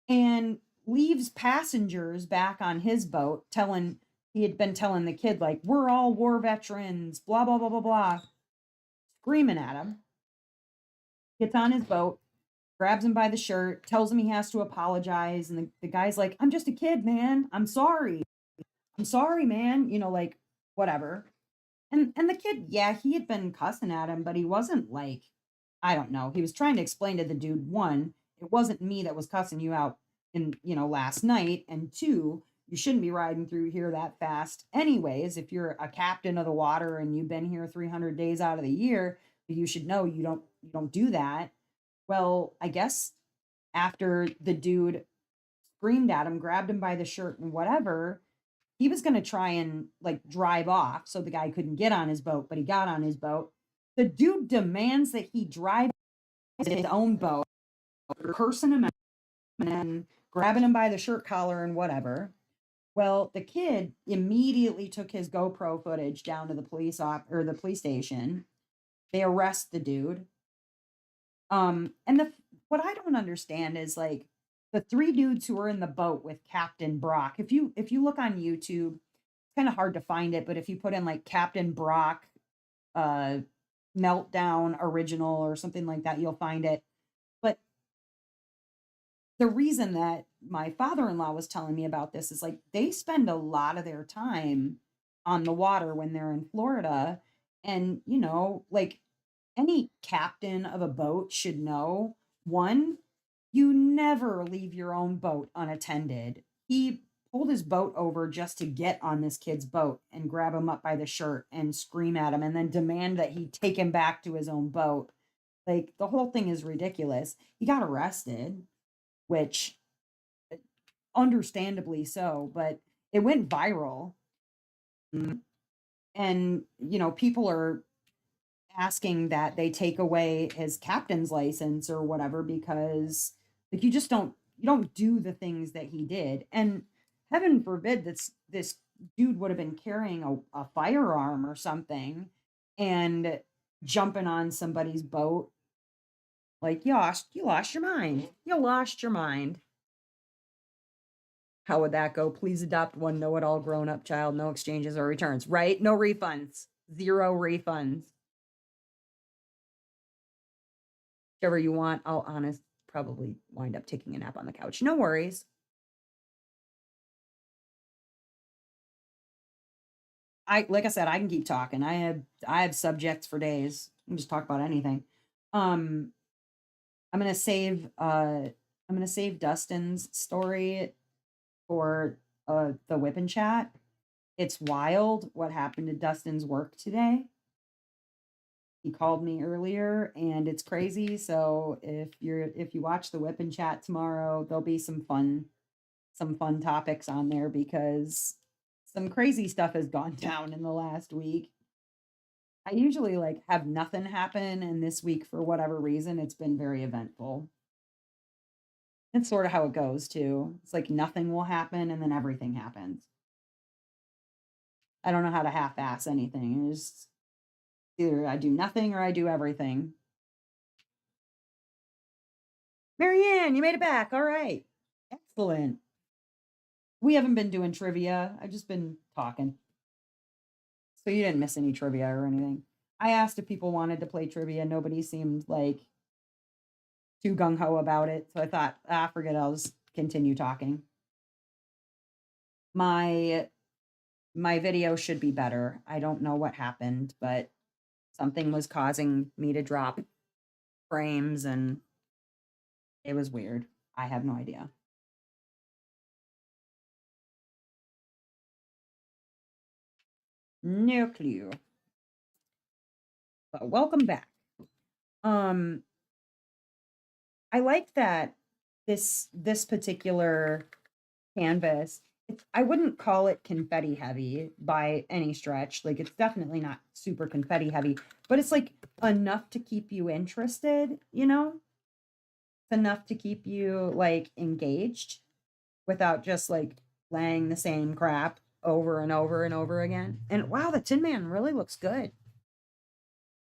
and leaves passengers back on his boat he had been telling the kid like, "We're all war veterans, blah blah blah blah blah," screaming at him. Gets on his boat, grabs him by the shirt, tells him he has to apologize, and the guy's like, "I'm just a kid, man, I'm sorry, man," like, whatever. And the kid, yeah, he had been cussing at him, but he wasn't like, I don't know, he was trying to explain to the dude, one, it wasn't me that was cussing you out in, last night, and two, you shouldn't be riding through here that fast anyways. If you're a captain of the water and you've been here 300 days out of the year, you should know you don't do that. Well, I guess after the dude screamed at him, grabbed him by the shirt and whatever, he was going to try and like drive off so the guy couldn't get on his boat, but he got on his boat. The dude demands that he drive his own boat, cursing him out and grabbing him by the shirt collar and whatever. Well, the kid immediately took his GoPro footage down to the the police station. They arrest the dude. And what I don't understand is like the three dudes who were in the boat with Captain Brock. If you look on YouTube, it's kind of hard to find it, but if you put in like Captain Brock, uh, Meltdown original or something like that, you'll find it. But the reason that my father-in-law was telling me about this is, like, they spend a lot of their time on the water when they're in Florida, and, like, any captain of a boat should know, 1, you never leave your own boat unattended. He pulled his boat over just to get on this kid's boat and grab him up by the shirt and scream at him and then demand that he take him back to his own boat. Like, the whole thing is ridiculous. He got arrested, which understandably so, but it went viral. Mm, and, people are asking that they take away his captain's license or whatever because, like, you don't do the things that he did. And heaven forbid this dude would have been carrying a firearm or something and jumping on somebody's boat. Like, you lost your mind. You lost your mind. How would that go? Please adopt one know-it-all grown-up child, no exchanges or returns, right? No refunds. Zero refunds. Whichever you want. I'll probably wind up taking a nap on the couch. No worries. Like I said, I can keep talking. I have subjects for days. I can just talk about anything. Um, I'm gonna save Dustin's story for the whip and chat. It's wild what happened to Dustin's work today. He called me earlier and it's crazy. So if you watch the whip and chat tomorrow, there'll be some fun topics on there because some crazy stuff has gone down in the last week. I usually like have nothing happen, and this week for whatever reason it's been very eventful. It's sort of how it goes too. It's like nothing will happen and then everything happens. I don't know how to half-ass anything. It's either I do nothing or I do everything. Marianne, you made it back. All right. Excellent. We haven't been doing trivia. I've just been talking. So you didn't miss any trivia or anything. I asked if people wanted to play trivia. Nobody seemed like too gung ho about it. So I thought, forget it. I'll just continue talking. My my video should be better. I don't know what happened, but something was causing me to drop frames and it was weird. I have no idea. No clue. But welcome back. Um, I like that this particular canvas. I wouldn't call it confetti heavy by any stretch. Like, it's definitely not super confetti heavy, but it's like enough to keep you interested, you know? It's enough to keep you like engaged without just like laying the same crap over and over and over again. And wow, the Tin Man really looks good. It's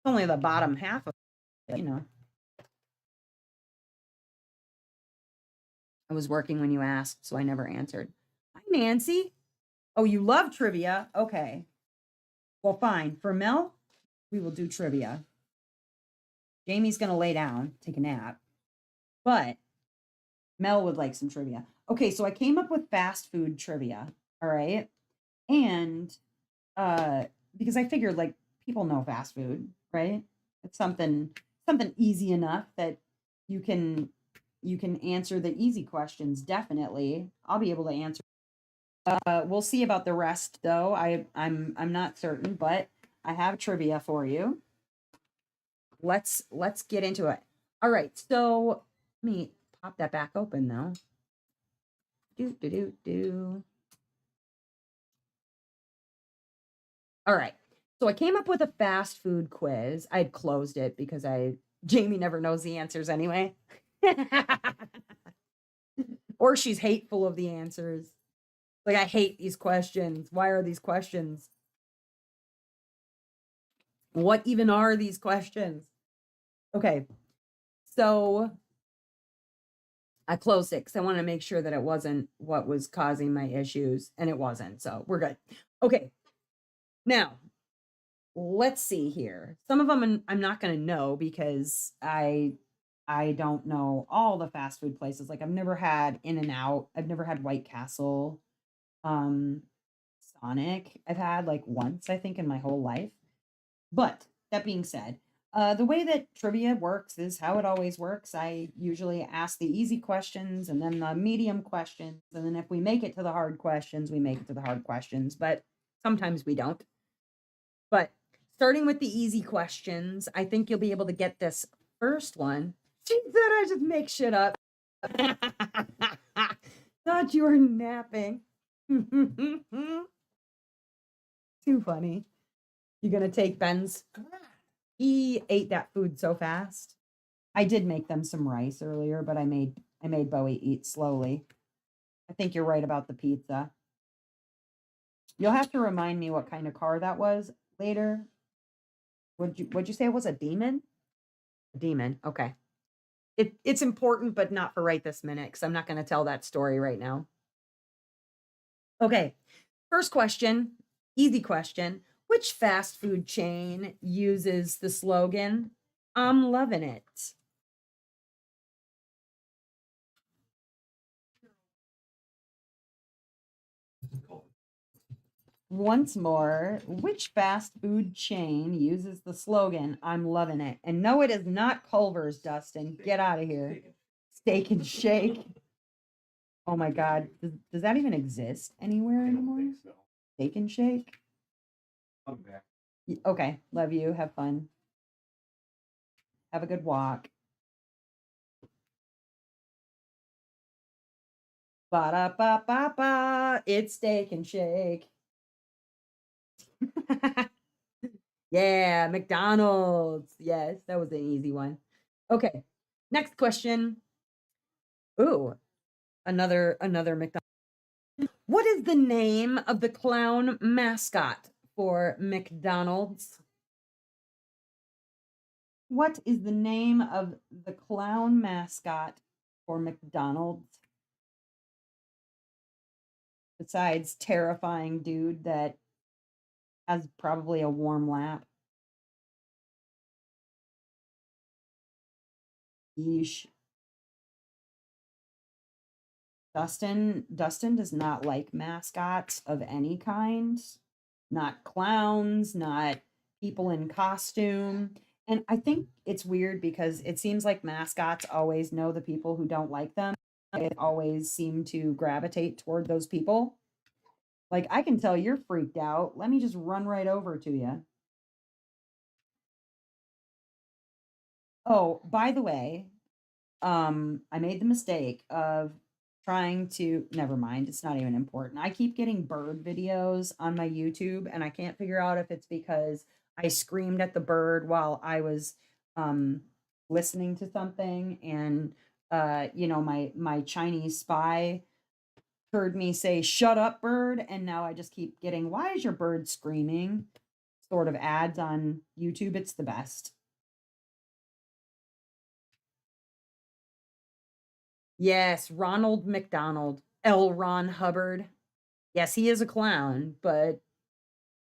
only the bottom half of it. I was working when you asked, so I never answered. Hi, Nancy. Oh, you love trivia? Okay. Well, fine. For Mel, we will do trivia. Jamie's going to lay down, take a nap, but Mel would like some trivia. Okay, so I came up with fast food trivia. All right. And because I figured like people know fast food, right? It's something easy enough that you can answer the easy questions. Definitely. I'll be able to answer. We'll see about the rest though. I'm not certain, but I have trivia for you. Let's get into it. All right, so let me pop that back open though. Do. All right. So I came up with a fast food quiz. I had closed it because Jamie never knows the answers anyway. Or she's hateful of the answers. Like, I hate these questions. Why are these questions? What even are these questions? Okay. So I closed it because I wanted to make sure that it wasn't what was causing my issues, and it wasn't. So we're good. Okay. Now, let's see here. Some of them I'm not going to know because I don't know all the fast food places. Like I've never had In-N-Out. I've never had White Castle. Um, Sonic, I've had like once, I think, in my whole life. But that being said, the way that trivia works is how it always works. I usually ask the easy questions and then the medium questions. And then if we make it to the hard questions, we make it to the hard questions. But sometimes we don't. But starting with the easy questions, I think you'll be able to get this first one. She said I just make shit up. Thought you were napping. Too funny. You gonna take Ben's? He ate that food so fast. I did make them some rice earlier, but I made Bowie eat slowly. I think you're right about the pizza. You'll have to remind me what kind of car that was later. Would you say it was a demon? A demon. Okay. It's important, but not for right this minute, because I'm not going to tell that story right now. Okay. First question, easy question. Which fast food chain uses the slogan, "I'm loving it"? Once more, which fast food chain uses the slogan, "I'm loving it"? And no, it is not Culver's, Dustin. Get out of here. Steak and Shake. Oh my God. Does that even exist anywhere anymore? Steak and Shake? Okay. Love you. Have fun. Have a good walk. Ba da ba ba ba. It's Steak and Shake. Yeah, McDonald's. Yes, that was an easy one. Okay. Next question. Ooh, another McDonald's. What is the name of the clown mascot for McDonald's? What is the name of the clown mascot for McDonald's? Besides terrifying dude that has probably a warm lap. Yeesh. Dustin does not like mascots of any kind, not clowns, not people in costume. And I think it's weird because it seems like mascots always know the people who don't like them. They always seem to gravitate toward those people. Like, I can tell you're freaked out. Let me just run right over to you. Oh, by the way, I made the mistake of trying to never mind, it's not even important. I keep getting bird videos on my YouTube and I can't figure out if it's because I screamed at the bird while I was um listening to something and my Chinese spy heard me say shut up bird and now I just keep getting why is your bird screaming sort of ads on YouTube. It's the best. Yes, Ronald McDonald, L. Ron Hubbard. Yes, he is a clown, but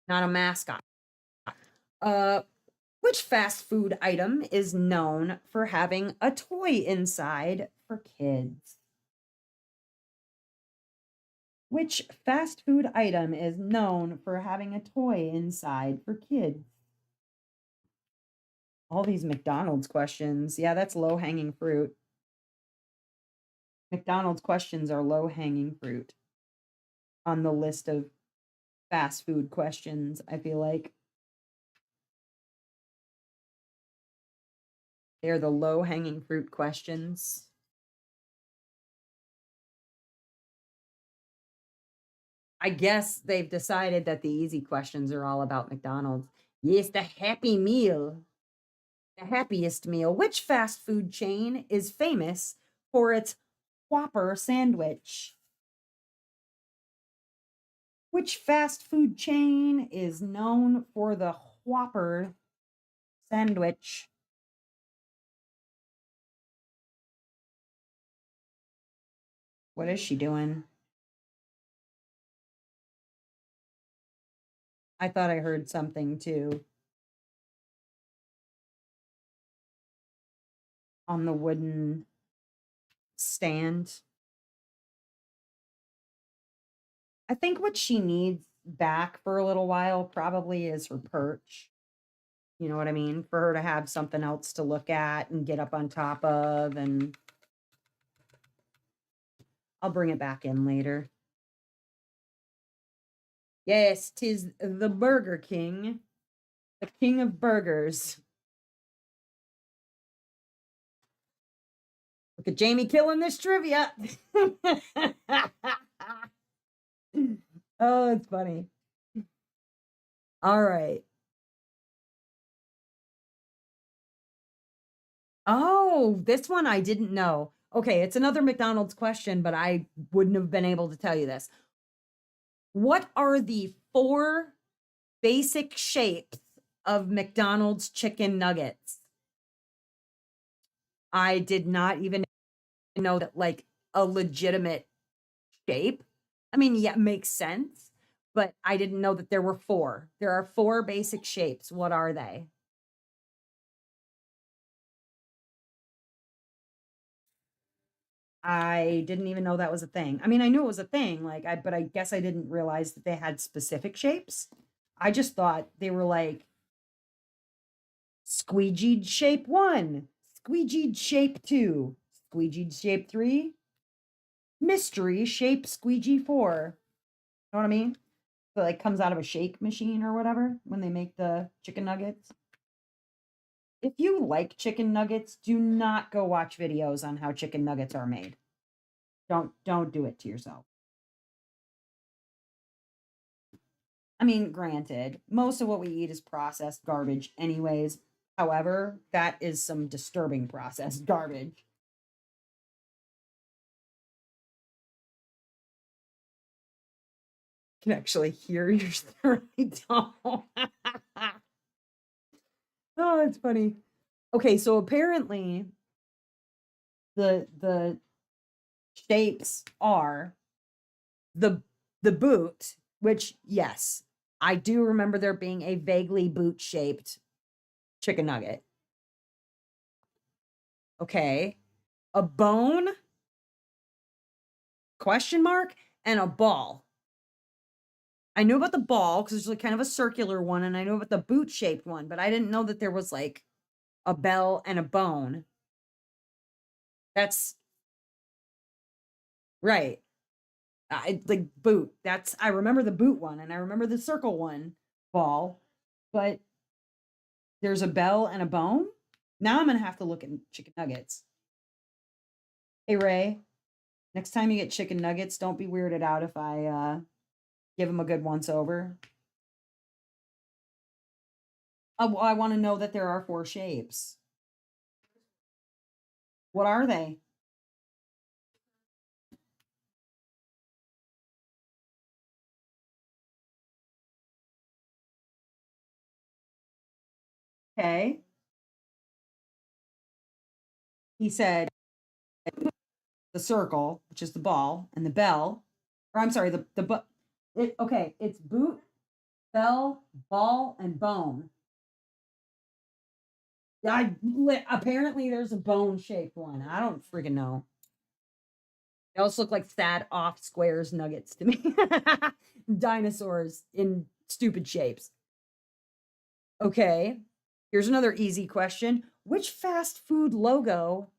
not a mascot. Uh, which fast food item is known for having a toy inside for kids? Which fast food item is known for having a toy inside for kids? All these McDonald's questions. Yeah, that's low hanging fruit. McDonald's questions are low hanging fruit on the list of fast food questions, I feel like. They're the low hanging fruit questions. I guess they've decided that the easy questions are all about McDonald's. Yes, the Happy Meal, the happiest meal. Which fast food chain is famous for its Whopper sandwich? Which fast food chain is known for the Whopper sandwich? What is she doing? I thought I heard something too on the wooden stand. I think what she needs back for a little while probably is her perch. You know what I mean? For her to have something else to look at and get up on top of, and I'll bring it back in later. Yes, 'tis the Burger King, the king of burgers. Look at Jamie killing this trivia. Oh, it's funny. All right. Oh, this one I didn't know. Okay, it's another McDonald's question, but I wouldn't have been able to tell you this. What are the 4 basic shapes of McDonald's chicken nuggets? I did not even know that, like, a legitimate shape. I mean, yeah, it makes sense, but I didn't know that there were 4. There are 4 basic shapes. What are they? I didn't even know that was a thing. I mean, I knew it was a thing, but I guess I didn't realize that they had specific shapes. I just thought they were like squeegeed shape 1, squeegeed shape 2, squeegeed shape 3, mystery shape squeegee 4. Know what I mean? So like comes out of a shake machine or whatever when they make the chicken nuggets. If you like chicken nuggets, do not go watch videos on how chicken nuggets are made. Don't do it to yourself. I mean, granted, most of what we eat is processed garbage anyways. However, that is some disturbing processed garbage. Can actually hear your story tone. Oh, it's funny. Okay, so apparently the shapes are the boot, which yes, I do remember there being a vaguely boot shaped chicken nugget. Okay. A bone question mark and a ball. I knew about the ball because it's like kind of a circular one, and I knew about the boot shaped one, but I didn't know that there was like a bell and a bone. That's right. I like boot. That's I remember the boot one and I remember the circle one ball, but there's a bell and a bone. Now I'm gonna have to look at chicken nuggets. Hey Ray, next time you get chicken nuggets, don't be weirded out if I give them a good once over. I want to know that there are 4 shapes. What are they? Okay. He said the circle, which is the ball, and the bell. Or I'm sorry, okay, it's boot, bell, ball, and bone. Apparently there's a bone shaped one. I don't freaking know. They also look like sad off squares nuggets to me. Dinosaurs in stupid shapes. Okay. Here's another easy question. Which fast food logo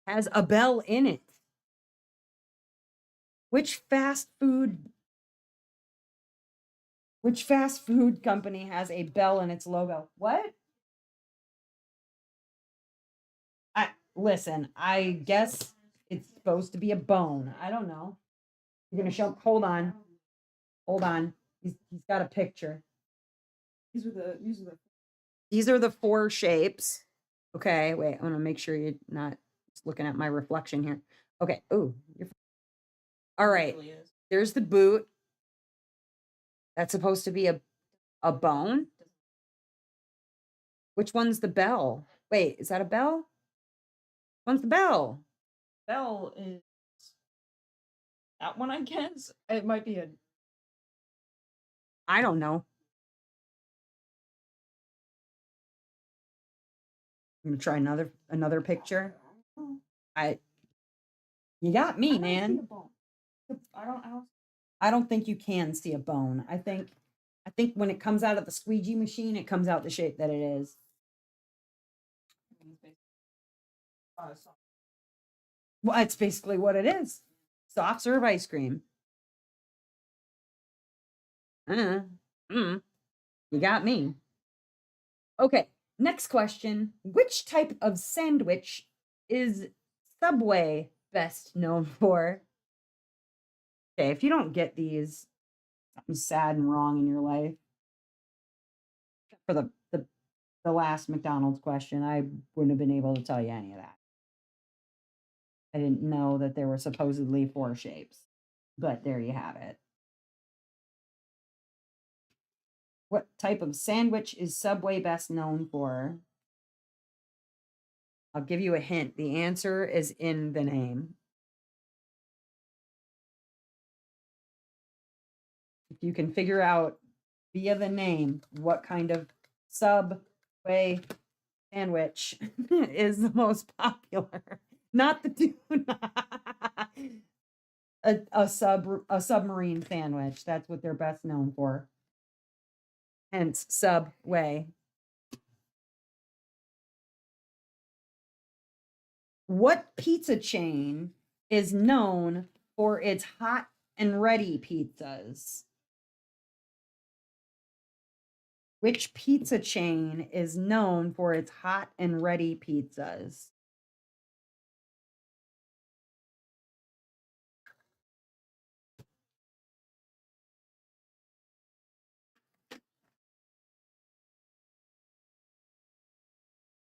has a bell in it? Which fast food company has a bell in its logo? What? Listen, I guess it's supposed to be a bone. I don't know. You're gonna show hold on. Hold on. He's got a picture. These are the 4 shapes. Okay, wait, I'm gonna make sure you're not looking at my reflection here. Okay. Oh, all right. There's the boot. That's supposed to be a bone. Which one's the bell? Wait, is that a bell? One's the bell? Bell is that one, I guess. It might be a I don't know. I'm gonna try another picture. I You got me, man. I don't think you can see a bone. I think when it comes out of the squeegee machine, it comes out the shape that it is. Well, it's basically what it is. Soft serve ice cream. Uh, mm, you got me. Okay, next question. Which type of sandwich is Subway best known for? Okay, if you don't get these, something sad and wrong in your life. For the last McDonald's question, I wouldn't have been able to tell you any of that. I didn't know that there were supposedly 4 shapes, but there you have it. What type of sandwich is Subway best known for? I'll give you a hint. The answer is in the name. If you can figure out via the name what kind of Subway sandwich is the most popular, not the tuna. a submarine sandwich. That's what they're best known for. Hence Subway. What pizza chain is known for its hot and ready pizzas? Which pizza chain is known for its hot and ready pizzas?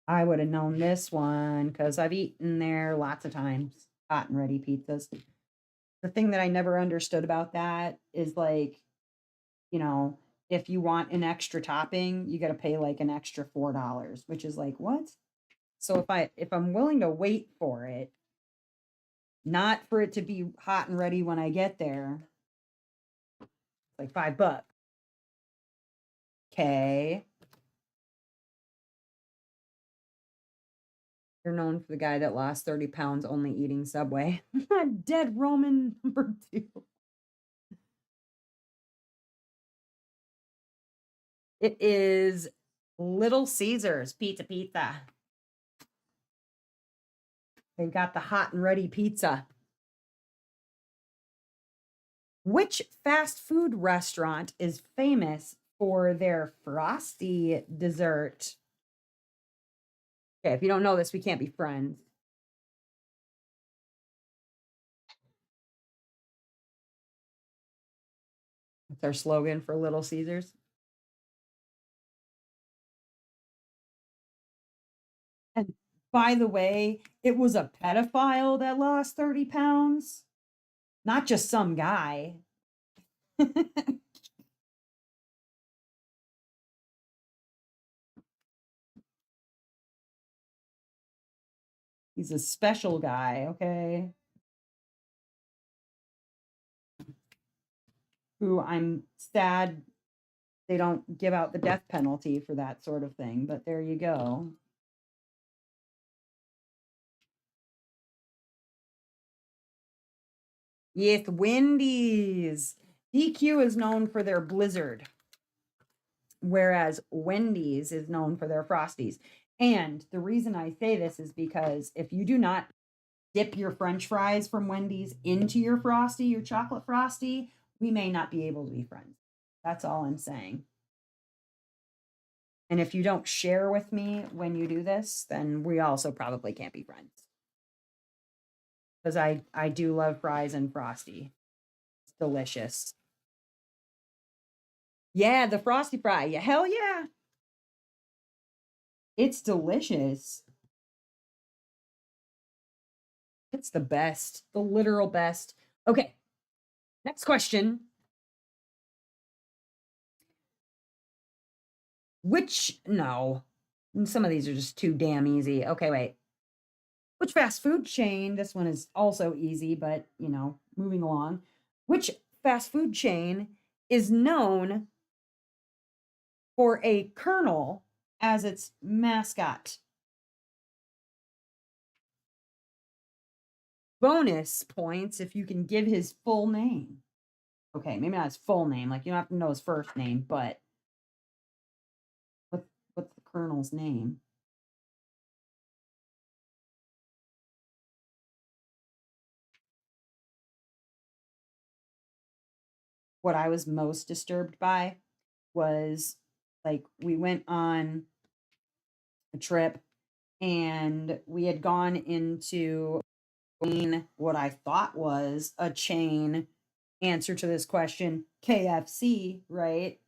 I would have known this one because I've eaten there lots of times. Hot and ready pizzas. The thing that I never understood about that is like, you know, if you want an extra topping, you got to pay like an extra $4, which is like, what? So if I'm willing to wait for it, not for it to be hot and ready when I get there, like $5. Okay. You're known for the guy that lost 30 pounds only eating Subway. Dead Roman number 2. It is Little Caesars Pizza. They've got the hot and ready pizza. Which fast food restaurant is famous for their frosty dessert? Okay, if you don't know this, we can't be friends. That's our slogan for Little Caesars. And by the way, it was a pedophile that lost 30 pounds, not just some guy. He's a special guy, okay? Who I'm sad they don't give out the death penalty for that sort of thing, but there you go. Yes, Wendy's. DQ is known for their Blizzard, whereas Wendy's is known for their Frosties. And the reason I say this is because if you do not dip your French fries from Wendy's into your Frosty, your chocolate Frosty, we may not be able to be friends. That's all I'm saying. And if you don't share with me when you do this, then we also probably can't be friends. Because I do love fries and Frosty. It's delicious. Yeah, the Frosty fry. Yeah, hell yeah. It's delicious. It's the best, the literal best. Okay, next question. No, some of these are just too damn easy. Okay, wait. Which fast food chain, this one is also easy, but moving along. Which fast food chain is known for a Colonel as its mascot. Bonus points if you can give his full name. Okay, maybe not his full name. Like, you don't have to know his first name, but what's the Colonel's name? What I was most disturbed by was, like, we went on a trip and we had gone into what I thought was a chain answer to this question, KFC, right?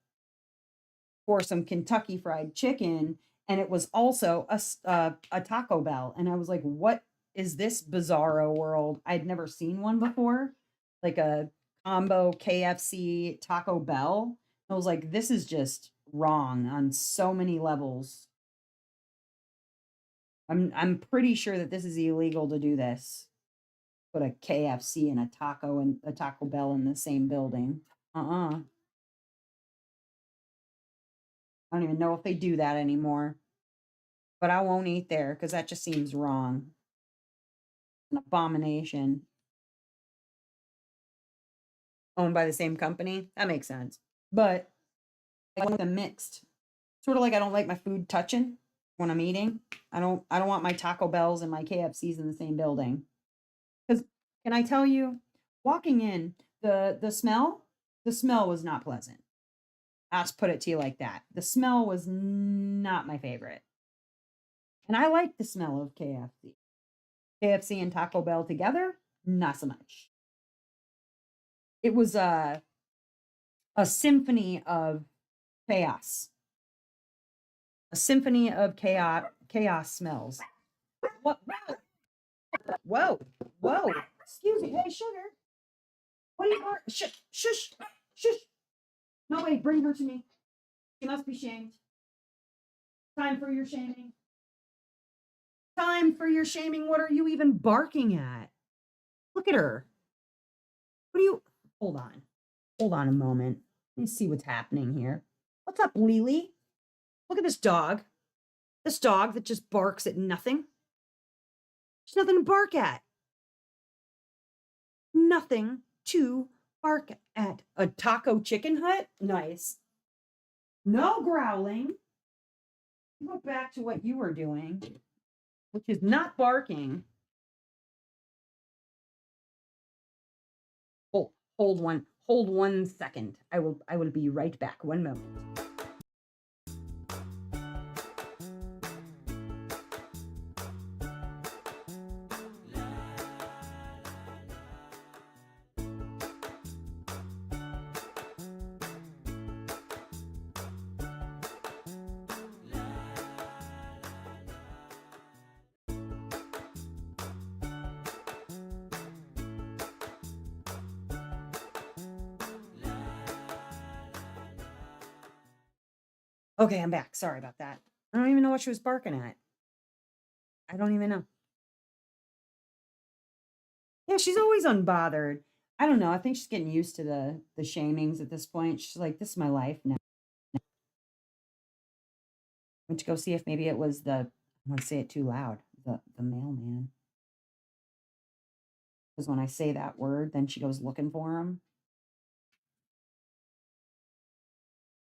For some Kentucky Fried Chicken, and it was also a Taco Bell, and I was like, "What is this bizarro world?" I'd never seen one before, like a combo KFC Taco Bell. I was like, "This is just wrong on so many levels." I'm pretty sure that this is illegal to do this. Put a KFC and a Taco Bell in the same building. Uh-uh. I don't even know if they do that anymore. But I won't eat there because that just seems wrong. An abomination. Owned by the same company. That makes sense. But I want them mixed. Sort of like I don't like my food touching when I'm eating. I don't want my Taco Bells and my KFCs in the same building. Because can I tell you, walking in, the smell was not pleasant. I'll just put it to you like that. The smell was not my favorite. And I like the smell of KFC. KFC and Taco Bell together, not so much. It was a symphony of chaos. A symphony of chaos smells. What? Whoa, whoa. Excuse me. Hey, sugar. What are you doing? Shush, shush, shush. No, wait, bring her to me. She must be shamed. Time for your shaming. Time for your shaming. What are you even barking at? Look at her. What are you? Hold on. Hold on a moment. Let me see what's happening here. What's up, Lily? Look at this dog. This dog that just barks at nothing. There's nothing to bark at. Nothing to bark at. A taco chicken hut? Nice. No growling. Go back to what you were doing, which is not barking. Hold one second. I will be right back. One moment. Okay, I'm back. Sorry about that. I don't even know what she was barking at. I don't even know. Yeah, she's always unbothered. I don't know. I think she's getting used to the shamings at this point. She's like, "This is my life now." Went to go see if maybe it was I want to say it too loud. The mailman. Because when I say that word, then she goes looking for him.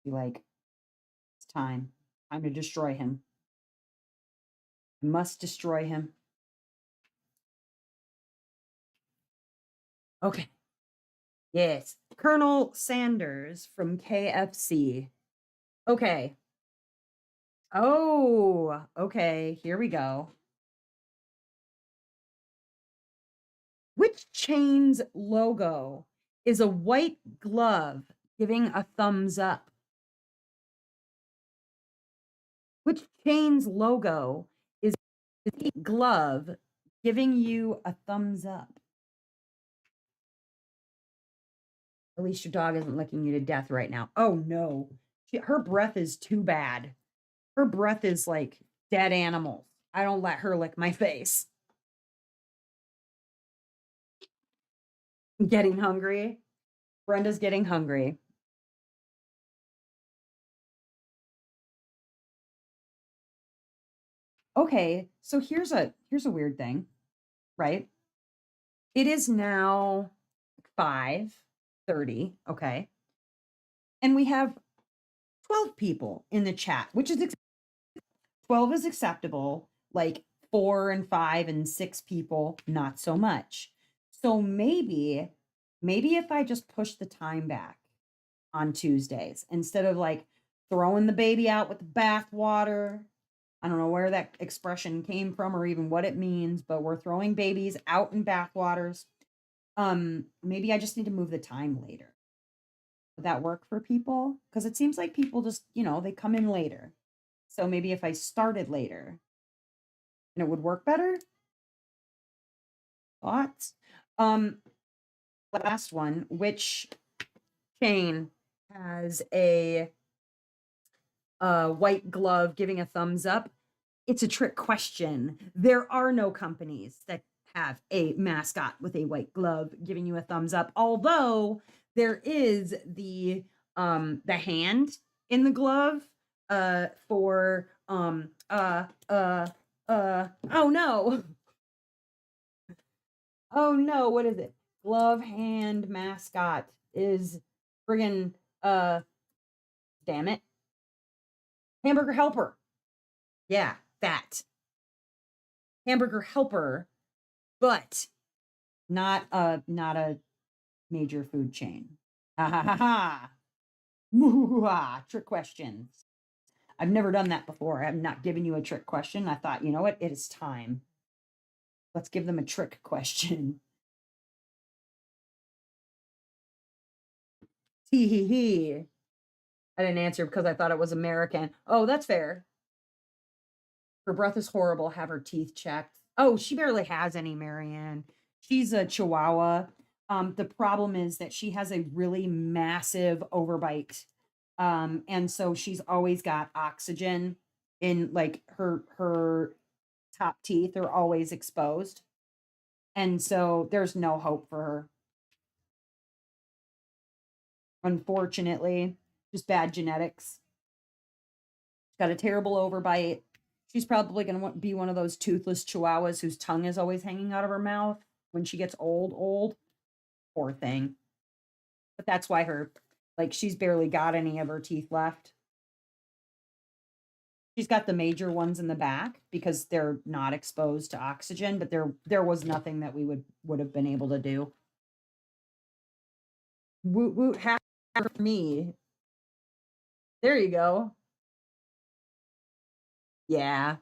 Be like, "It's time. Time to destroy him. I must destroy him." Okay. Yes. Colonel Sanders from KFC. Okay. Oh, okay. Here we go. Which chain's logo is a white glove giving a thumbs up? Which chain's logo is a glove giving you a thumbs up? At least your dog isn't licking you to death right now. Oh no. Her breath is too bad. Her breath is like dead animals. I don't let her lick my face. Getting hungry. Brenda's getting hungry. Okay, so here's a weird thing, right? It is now 5:30, okay? And we have 12 people in the chat, which is 12 is acceptable, like 4 and 5 and 6 people, not so much. So maybe if I just push the time back on Tuesdays instead of like throwing the baby out with the bath water. I don't know where that expression came from or even what it means, but we're throwing babies out in bath waters. Maybe I just need to move the time later. Would that work for people? Because it seems like people just, they come in later. So maybe if I started later and it would work better. Thoughts? Um, Last one, which chain has a white glove giving a thumbs up? It's a trick question. There are no companies that have a mascot with a white glove giving you a thumbs up, although there is the hand in the glove for oh no. Oh no, what is it? Glove hand mascot is friggin' damn it. Hamburger helper. Yeah, that. Hamburger helper, but not a major food chain. Ha ha ha ha. Moo-ha. Trick questions. I've never done that before. I'm not giving you a trick question. I thought, you know what? It is time. Let's give them a trick question. Tee hee hee. I didn't answer because I thought it was American. Oh, that's fair. Her breath is horrible. Have her teeth checked. Oh, she barely has any, Marianne. She's a Chihuahua. The problem is that she has a really massive overbite. And so she's always got oxygen in like her top teeth are always exposed. And so there's no hope for her. Unfortunately, just bad genetics. She's got a terrible overbite. She's probably going to be one of those toothless chihuahuas whose tongue is always hanging out of her mouth when she gets old. Poor thing. But that's why she's barely got any of her teeth left. She's got the major ones in the back because they're not exposed to oxygen, but there was nothing that we would have been able to do. Woot woot happy for me. There you go. Yeah.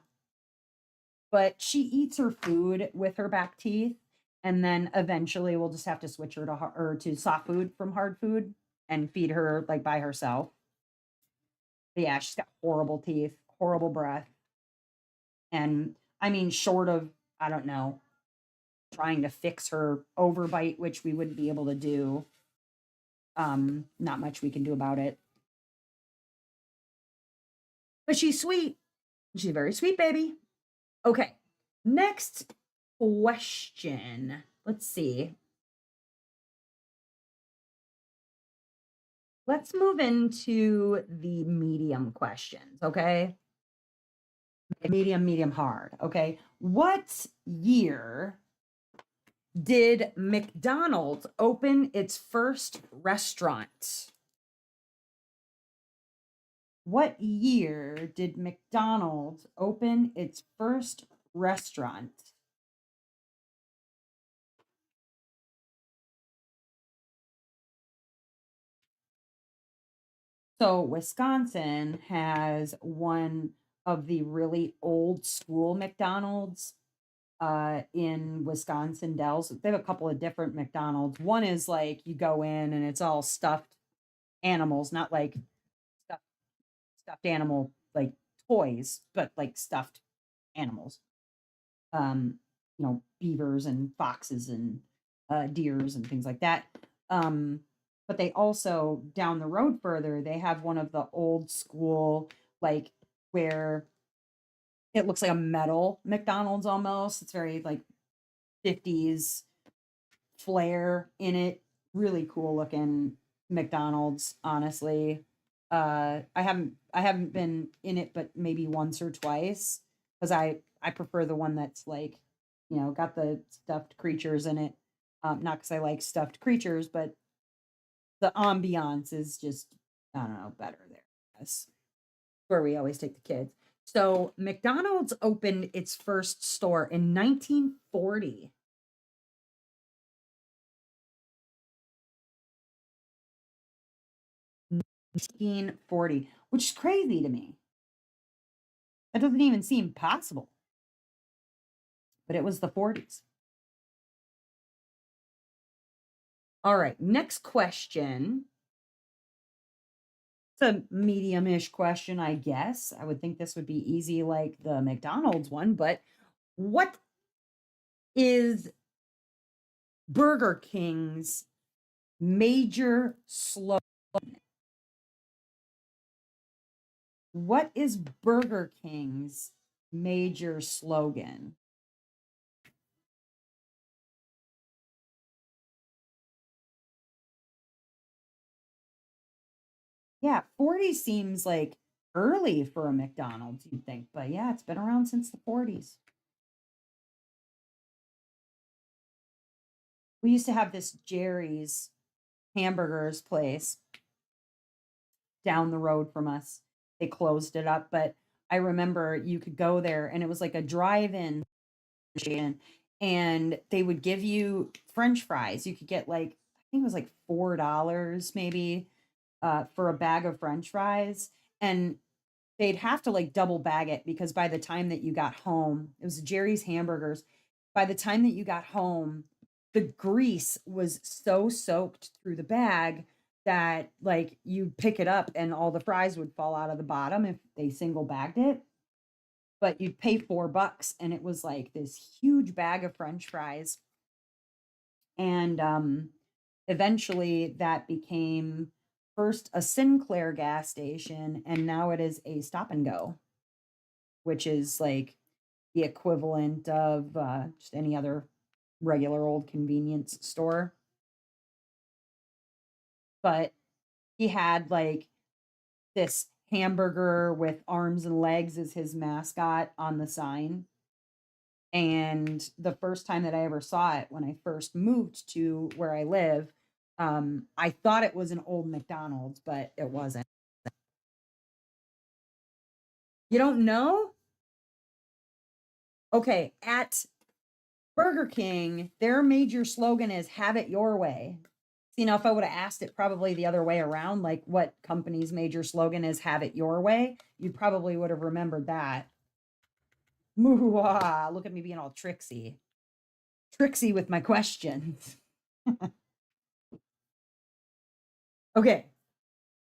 But she eats her food with her back teeth, and then eventually we'll just have to switch her to soft food from hard food and feed her like by herself. But yeah, she's got horrible teeth, horrible breath. And I mean, short of, I don't know, trying to fix her overbite, which we wouldn't be able to do. Not much we can do about it. But she's sweet. She's a very sweet baby. Okay. Next question. Let's see. Let's move into the medium questions, okay? Medium hard, okay? What year did McDonald's open its first restaurant? What year did McDonald's open its first restaurant? So Wisconsin has one of the really old school McDonald's in Wisconsin Dells. They have a couple of different McDonald's. One is like you go in and it's all stuffed animals, not like stuffed, stuffed animal like toys, but like stuffed animals. Beavers and foxes and deers and things like that. But they also down the road further, they have one of the old school, like where it looks like a metal McDonald's almost. It's very like 50s flair in it. Really cool looking McDonald's, honestly. I haven't been in it but maybe once or twice because I prefer the one that's like, got the stuffed creatures in it. Not because I like stuffed creatures, but the ambiance is just, I don't know, better there. That's where we always take the kids. So McDonald's opened its first store in 1940. 1940, which is crazy to me. That doesn't even seem possible, but it was the 40s. All right, next question. It's a medium-ish question, I guess. I would think this would be easy like the McDonald's one, but what is Burger King's major slogan? What is Burger King's major slogan? Yeah, 40 seems like early for a McDonald's, you'd think, but yeah, it's been around since the 40s. We used to have this Jerry's hamburgers place down the road from us. They closed it up, but I remember you could go there and it was like a drive-in station, and they would give you French fries. You could get like, I think it was like $4 maybe for a bag of French fries. And they'd have to like double bag it because by the time that you got home, it was Jerry's hamburgers. By the time that you got home, the grease was so soaked through the bag that like you'd pick it up and all the fries would fall out of the bottom if they single bagged it. But you'd pay $4 and it was like this huge bag of French fries. And eventually that became first a Sinclair gas station, and now it is a Stop and Go, which is like the equivalent of just any other regular old convenience store. But he had like this hamburger with arms and legs as his mascot on the sign. And the first time that I ever saw it, when I first moved to where I live, I thought it was an old McDonald's, but it wasn't. You don't know? Okay, at Burger King, their major slogan is "Have it your way." See, now if I would have asked it probably the other way around, like what company's major slogan is "Have it your way," you probably would have remembered that. Moo-ah, look at me being all tricksy. Tricksy with my questions. Okay,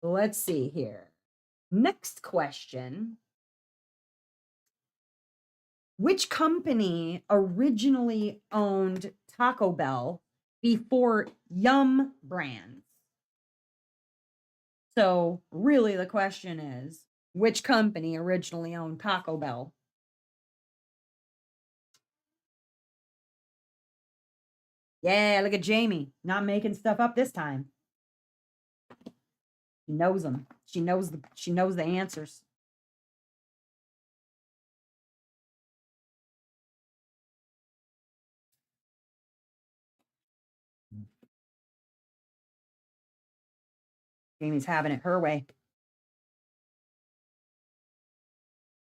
let's see here. Next question. Which company originally owned Taco Bell before Yum Brands? So, really, the question is which company originally owned Taco Bell? Yeah, look at Jamie, not making stuff up this time. She knows them. She knows the answers. Jamie's having it her way.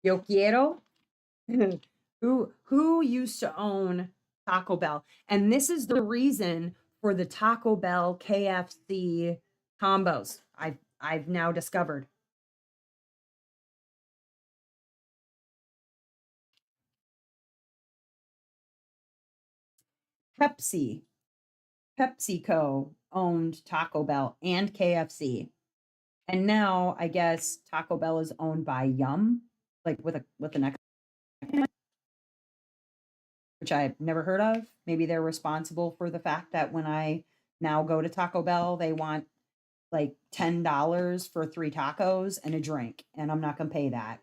Yo quiero. Who used to own Taco Bell? And this is the reason for the Taco Bell KFC combos. I've now discovered. Pepsi, PepsiCo owned Taco Bell and KFC. And now I guess Taco Bell is owned by Yum, like with an X, which I've never heard of. Maybe they're responsible for the fact that when I now go to Taco Bell, they want like $10 for 3 tacos and a drink, and I'm not gonna pay that.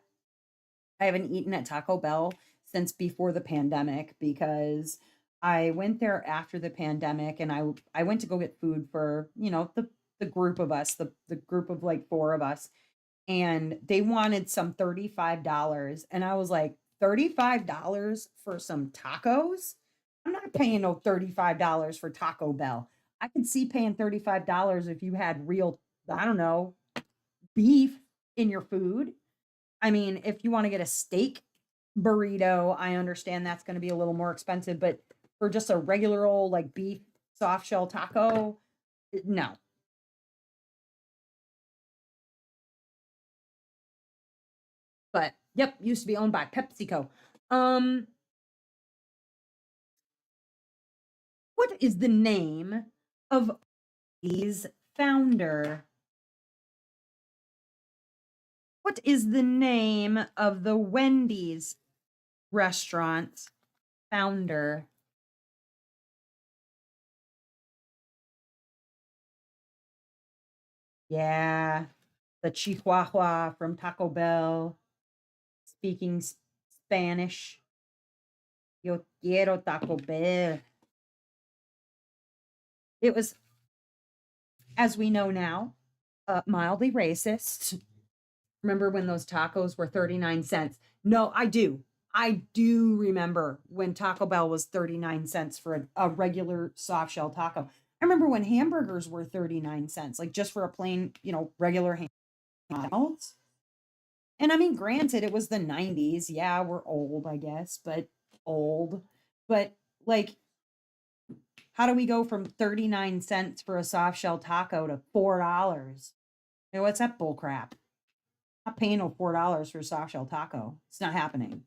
I haven't eaten at Taco Bell since before the pandemic because I went there after the pandemic, and I went to go get food for, the group of us, the group of like 4 of us, and they wanted some $35, and I was like, $35 for some tacos? I'm not paying no $35 for Taco Bell. I could see paying $35 if you had real, I don't know, beef in your food. I mean, if you want to get a steak burrito, I understand that's going to be a little more expensive, but for just a regular old like beef soft shell taco, no. But yep, used to be owned by PepsiCo. Um, what is the name of Wendy's founder? What is the name of the Wendy's restaurant's founder? Yeah, the Chihuahua from Taco Bell, speaking Spanish. Yo quiero Taco Bell. It was, as we know now, mildly racist. Remember when those tacos were 39 cents? No, I do. I do remember when Taco Bell was 39 cents for a regular soft shell taco. I remember when hamburgers were 39 cents, like just for a plain, regular McDonald's. And I mean, granted, it was the 90s. Yeah, we're old, I guess, but old. But like, how do we go from 39 cents for a soft shell taco to $4? Hey, what's that bull crap? I'm not paying no $4 for a soft shell taco. It's not happening.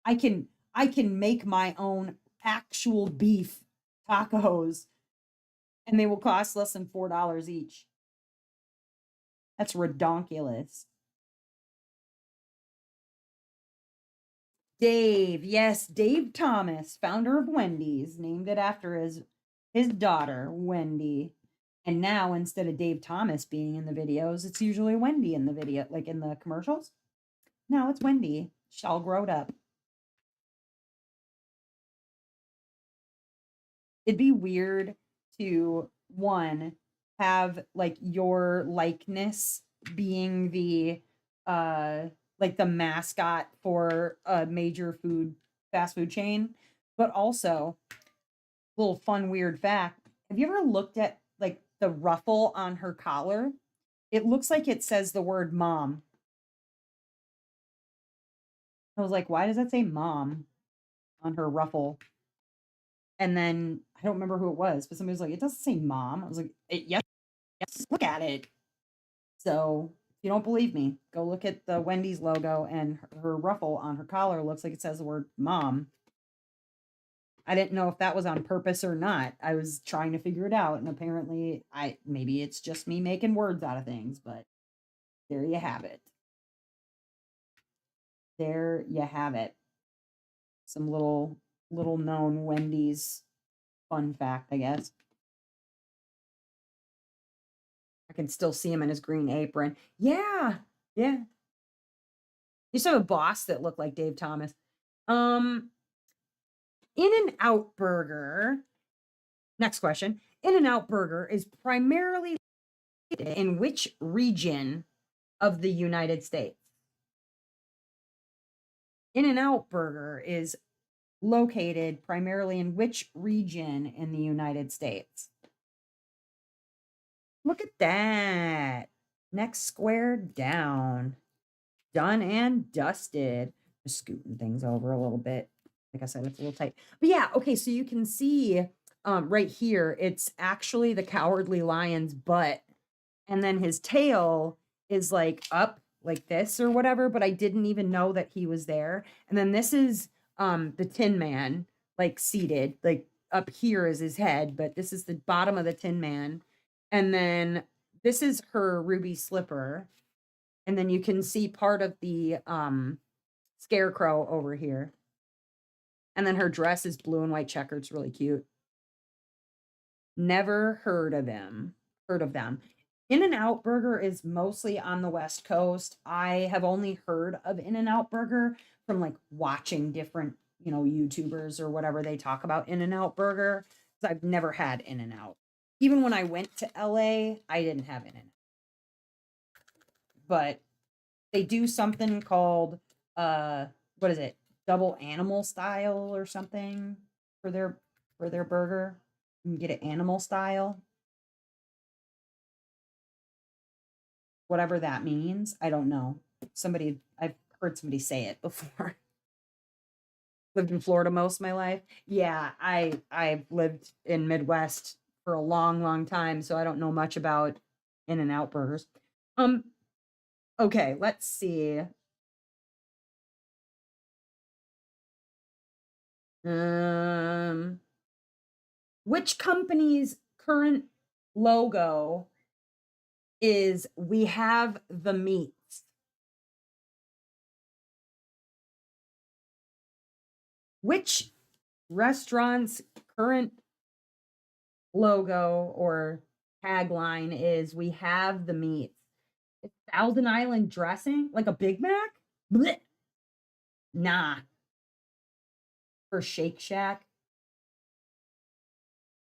I can make my own actual beef tacos and they will cost less than $4 each. That's redonkulous. Dave, yes, Dave Thomas, founder of Wendy's, named it after his daughter, Wendy. And now instead of Dave Thomas being in the videos, it's usually Wendy in the video, like in the commercials. No, it's Wendy. She's all grown up. It'd be weird to one have like your likeness being the uh like the mascot for a major fast food chain, but also little fun weird fact. Have you ever looked at like the ruffle on her collar? It looks like it says the word mom. I was like, why does that say mom on her ruffle? And then I don't remember who it was, but somebody was like, it doesn't say mom. I was like, yes, yes, look at it. So if you don't believe me, go look at the Wendy's logo and her ruffle on her collar looks like it says the word mom. I didn't know if that was on purpose or not. I was trying to figure it out, and apparently maybe it's just me making words out of things, but there you have it. There you have it. Some little known Wendy's fun fact, I guess. I can still see him in his green apron. Yeah. Yeah. Used to have a boss that looked like Dave Thomas. In-N-Out Burger. Next question. In-N-Out Burger is primarily in which region of the United States? In-N-Out Burger is located primarily in which region in the United States? Look at that. Next square down. Done and dusted. Just scooting things over a little bit. Like I said, it's a little tight. But yeah, okay, so you can see right here, it's actually the Cowardly Lion's butt. And then his tail is like up like this or whatever, but I didn't even know that he was there. And then this is the Tin Man, like seated, like up here is his head, but this is the bottom of the Tin Man. And then this is her ruby slipper. And then you can see part of the scarecrow over here. And then her dress is blue and white checkered. It's really cute. Never heard of them. In-N-Out Burger is mostly on the West Coast. I have only heard of In-N-Out Burger from like watching different, YouTubers or whatever they talk about In-N-Out Burger. Because I've never had In-N-Out. Even when I went to LA, I didn't have In-N-Out. But they do something called what is it? Double animal style or something for their burger. You can get it animal style. Whatever that means. I don't know. I've heard somebody say it before. Lived in Florida most of my life. Yeah, I've lived in Midwest for a long, long time, so I don't know much about In-N-Out burgers. Um, okay, let's see. Um, which company's current logo is "We have the meats"? Which restaurant's current logo or tagline is "We have the meats"? It's Thousand Island dressing, like a Big Mac? Blech. Nah, for Shake Shack.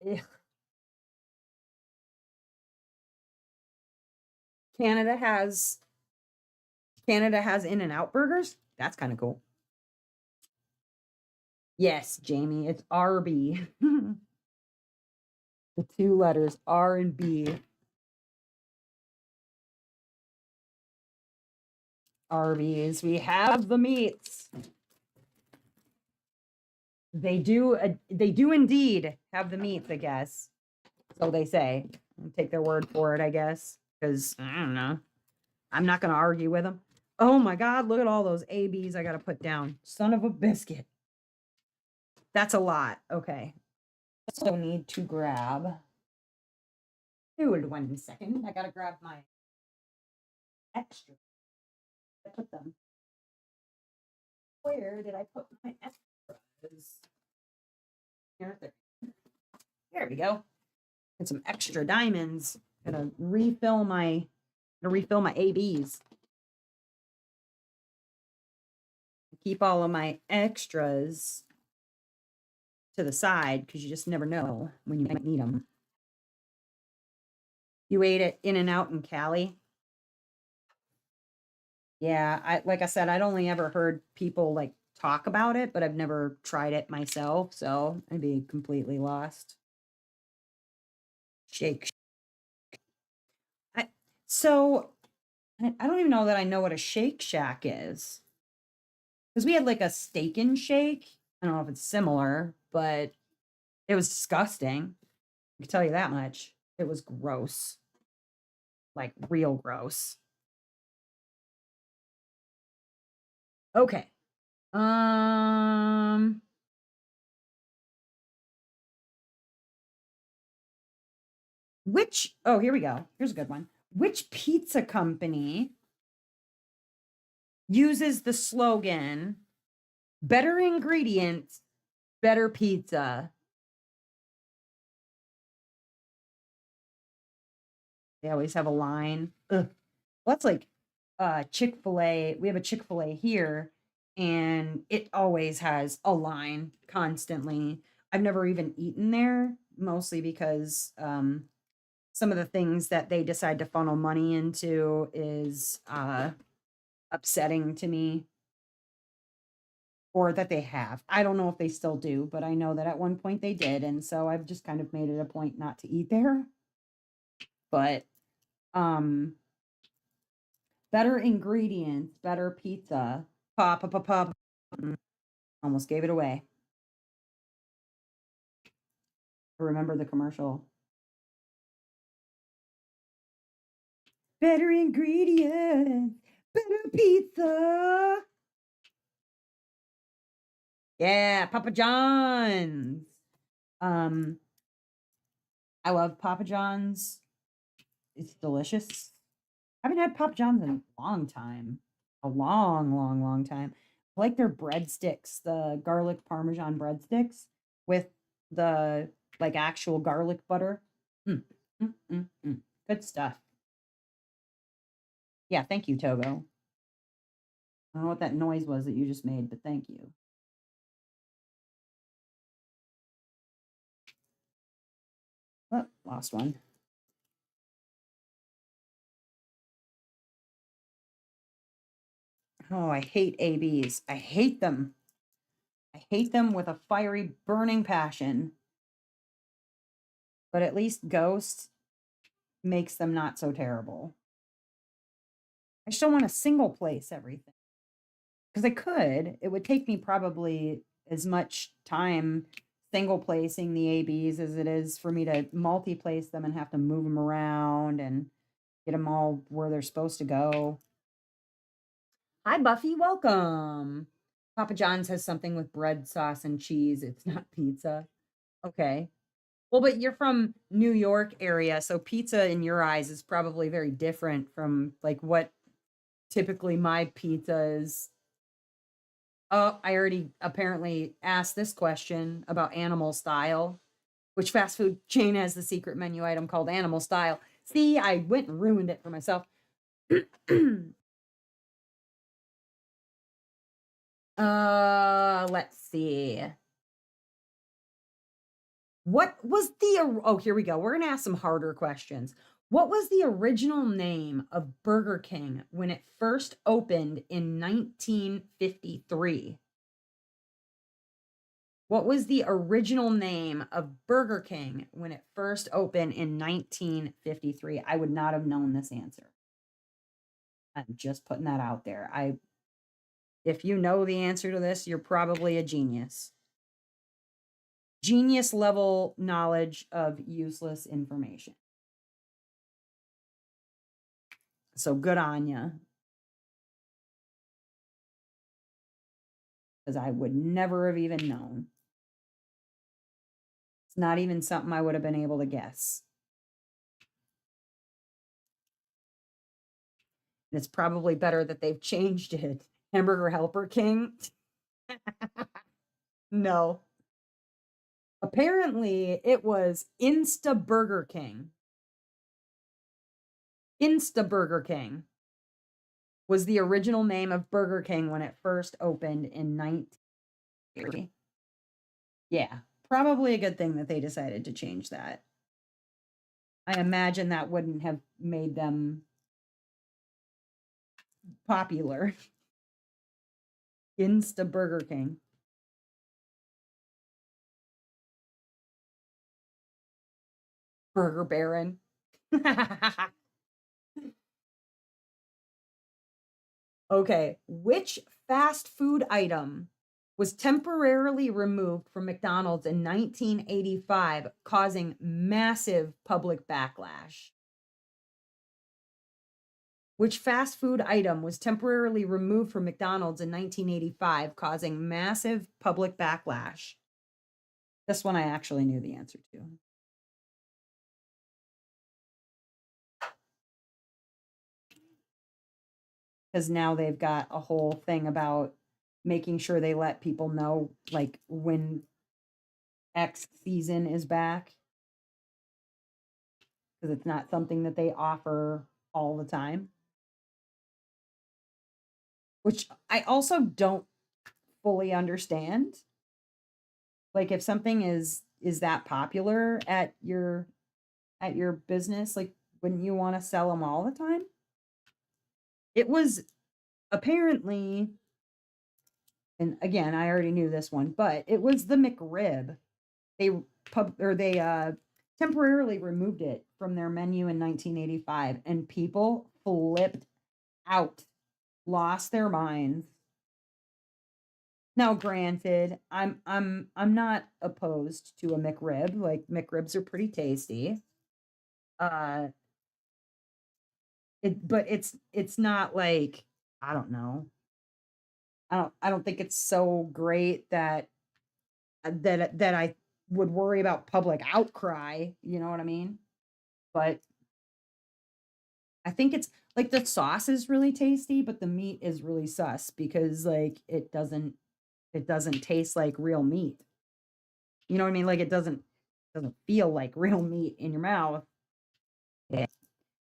Ugh. Canada has Canada has In-N-Out burgers. That's kind of cool. Yes, Jamie, it's RB. The two letters R and B. Arby's. We have the meats. They do indeed have the meats, I guess. So they say. I'll take their word for it, I guess, because I don't know. I'm not going to argue with them. Oh my God, look at all those ABs I got to put down. Son of a biscuit. That's a lot. Okay. So need to grab. Hold 1 second. I got to grab my extra. I put them. Where did I put my extras? There we go. And some extra diamonds. Gonna refill my ABs. Keep all of my extras to the side because you just never know when you might need them. You ate it In-N-Out in Cali? Yeah, like I said, I'd only ever heard people like talk about it, but I've never tried it myself, so I'd be completely lost. Shake. I so I don't even know that I know what a Shake Shack is. Because we had like a steak and shake. I don't know if it's similar, but it was disgusting. I can tell you that much. It was gross. Like real gross. Okay. Um which here we go. Here's a good one. Which pizza company uses the slogan "Better ingredients, better pizza"? They always have a line. Ugh. Well, that's like Chick-fil-A. We have a Chick-fil-A here, and it always has a line constantly. I've never even eaten there, mostly because some of the things that they decide to funnel money into is upsetting to me, or that they have. I don't know if they still do, but I know that at one point they did, and so I've just kind of made it a point not to eat there. But um better ingredients, better pizza. Pop, pop, pop, pop. Almost gave it away. I remember the commercial. Better ingredients, better pizza. Yeah, Papa John's. Um, I love Papa John's. It's delicious. I haven't had Papa John's in a long time. A long, long, long time. I like their breadsticks, the garlic parmesan breadsticks with the like actual garlic butter. Mm, mm, mm, mm. Good stuff. Yeah, thank you, Togo. I don't know what that noise was that you just made, but thank you. Oh, lost one. Oh, I hate ABs. I hate them. I hate them with a fiery, burning passion. But at least Ghost makes them not so terrible. I just don't want to single place everything. Because I could. It would take me probably as much time single placing the ABs as it is for me to multi-place them and have to move them around and get them all where they're supposed to go. Hi, Buffy. Welcome. Papa John's has something with bread, sauce, and cheese. It's not pizza. Okay. Well, but you're from New York area, so pizza in your eyes is probably very different from like what typically my pizza is. Oh, I already apparently asked this question about Animal Style. Which fast food chain has the secret menu item called Animal Style? See, I went and ruined it for myself. Let's see. What was the oh, here we go. We're going to ask some harder questions. What was the original name of Burger King when it first opened in 1953? What was the original name of Burger King when it first opened in 1953? I would not have known this answer. I'm just putting that out there. If you know the answer to this, you're probably a genius. Genius level knowledge of useless information. So good on you. Because I would never have even known. It's not even something I would have been able to guess. And it's probably better that they've changed it. Hamburger Helper King? No. Apparently, it was Insta Burger King. Insta Burger King was the original name of Burger King when it first opened in 1930. Yeah, probably a good thing that they decided to change that. I imagine that wouldn't have made them popular. Insta Burger King. Burger Baron. Okay, which fast food item was temporarily removed from McDonald's in 1985, causing massive public backlash? Which fast food item was temporarily removed from McDonald's in 1985, causing massive public backlash? This one I actually knew the answer to. Because now they've got a whole thing about making sure they let people know like when X season is back. Because it's not something that they offer all the time. Which I also don't fully understand. Like if something is that popular at your business, like wouldn't you want to sell them all the time? It was apparently, and again, I already knew this one, but it was the McRib. They temporarily removed it from their menu in 1985 and people flipped out, lost their minds. Now, granted, I'm not opposed to a McRib. Like McRibs are pretty tasty. Uh but it's not like I don't know. I don't think it's so great that that I would worry about public outcry, you know what I mean? But I think it's like the sauce is really tasty, but the meat is really sus because like it doesn't taste like real meat. You know what I mean? Like it doesn't feel like real meat in your mouth. Yeah.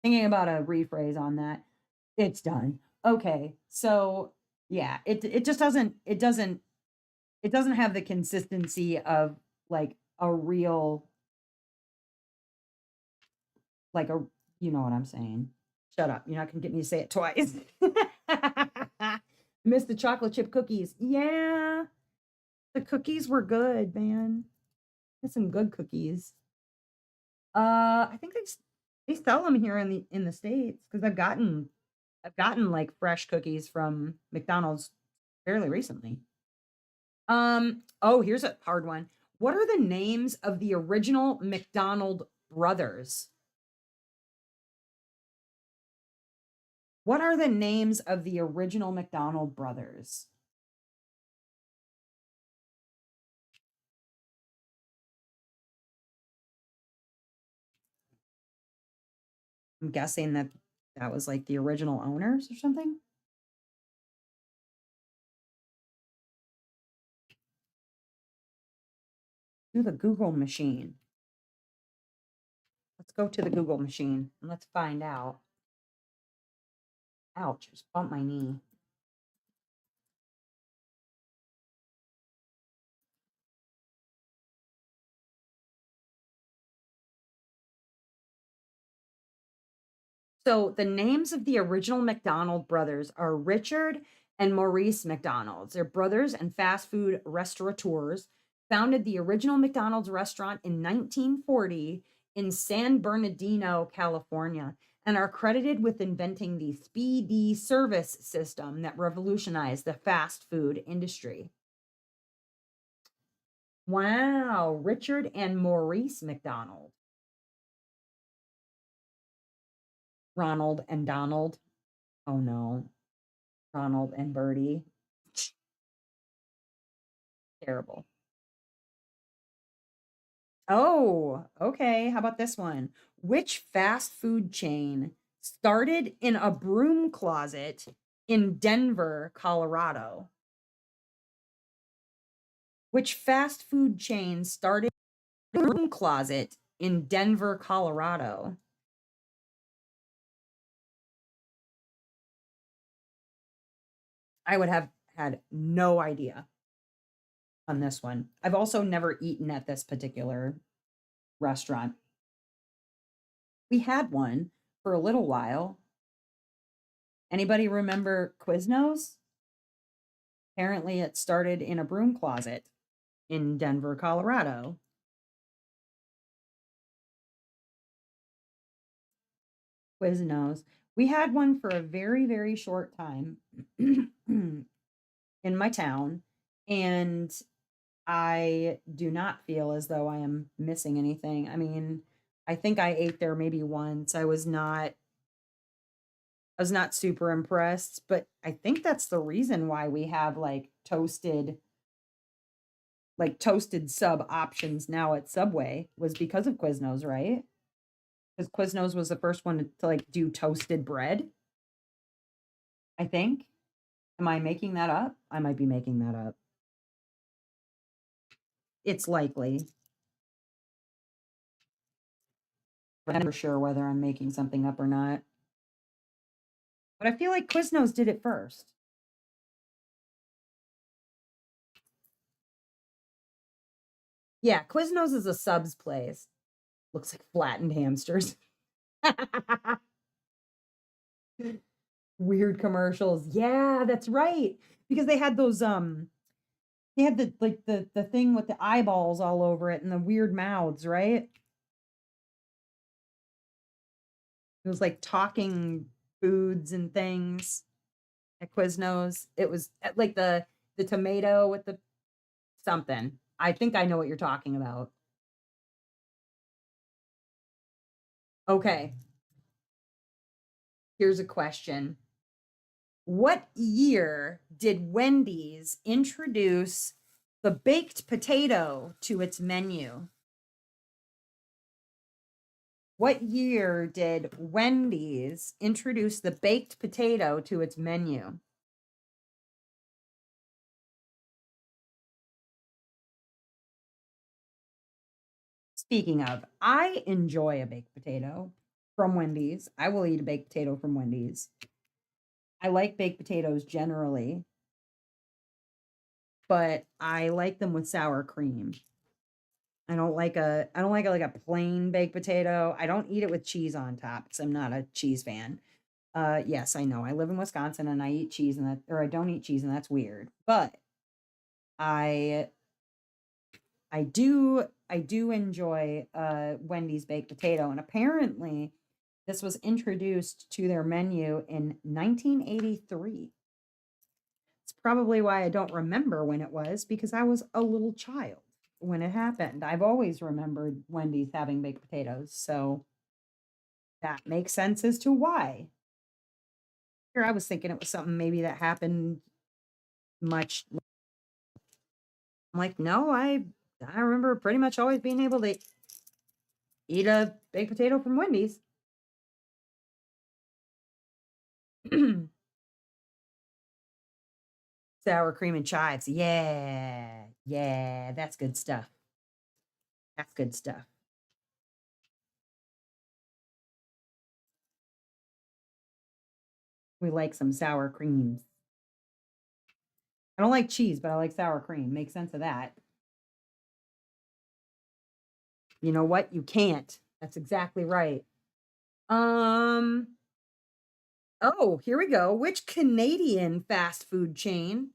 Thinking about a rephrase on that. It's done. Okay. So yeah, it just doesn't have the consistency of like a real like you know what I'm saying. Shut up. You're not gonna get me to say it twice. Missed the chocolate chip cookies. Yeah, the cookies were good, man. There's some good cookies. I think they sell them here in the States because I've gotten like fresh cookies from McDonald's fairly recently. Oh, here's a hard one. What are the names of the original McDonald brothers? What are the names of the original McDonald brothers? I'm guessing that that was like the original owners or something. Do the Google machine. Let's go to the Google machine and let's find out. Ouch, just bumped my knee. So the names of the original McDonald brothers are Richard and Maurice McDonald. They're brothers and fast food restaurateurs. Founded the original McDonald's restaurant in 1940 in San Bernardino, California, and are credited with inventing the speedy service system that revolutionized the fast food industry. Wow, Richard and Maurice McDonald. Ronald and Donald. Oh no. Ronald and Bertie. Terrible. Oh, okay. How about this one? Which fast food chain started in a broom closet in Denver, Colorado? Which fast food chain started in a broom closet in Denver, Colorado? I would have had no idea on this one. I've also never eaten at this particular restaurant. We had one for a little while. Anybody remember Quiznos? Apparently, it started in a broom closet in Denver, Colorado. Quiznos. We had one for a very, very short time in my town, and I do not feel as though I am missing anything. I mean, I think I ate there maybe once. I was not super impressed, but I think that's the reason why we have toasted sub options now at Subway was because of Quiznos, right? Because Quiznos was the first one to like do toasted bread, I think. Am I making that up? I might be making that up. It's likely. But I'm not sure whether I'm making something up or not. But I feel like Quiznos did it first. Yeah, Quiznos is a subs place. Looks like flattened hamsters. Weird commercials. Yeah, that's right. Because they had the thing with the eyeballs all over it and the weird mouths, right? It was like talking foods and things at Quiznos. It was like the tomato with the something. I think I know what you're talking about. Okay, here's a question. What year did Wendy's introduce the baked potato to its menu? What year did Wendy's introduce the baked potato to its menu? Speaking of, I enjoy a baked potato from Wendy's. I will eat a baked potato from Wendy's. I like baked potatoes generally, but I like them with sour cream. I don't like a plain baked potato. I don't eat it with cheese on top because I'm not a cheese fan. Yes, I know. I live in Wisconsin and I eat cheese and that, or I don't eat cheese and that's weird. But I I do enjoy Wendy's baked potato, and apparently this was introduced to their menu in 1983. It's probably why I don't remember when it was, because I was a little child when it happened. I've always remembered Wendy's having baked potatoes, so that makes sense as to why. Here I was thinking it was something maybe that happened much. I'm like, no, I remember pretty much always being able to eat a baked potato from Wendy's. Sour cream and chives. Yeah. Yeah, that's good stuff. That's good stuff. We like some sour creams. I don't like cheese, but I like sour cream. Make sense of that. You know what? You can't. That's exactly right. Um, oh, here we go. Which Canadian fast food chain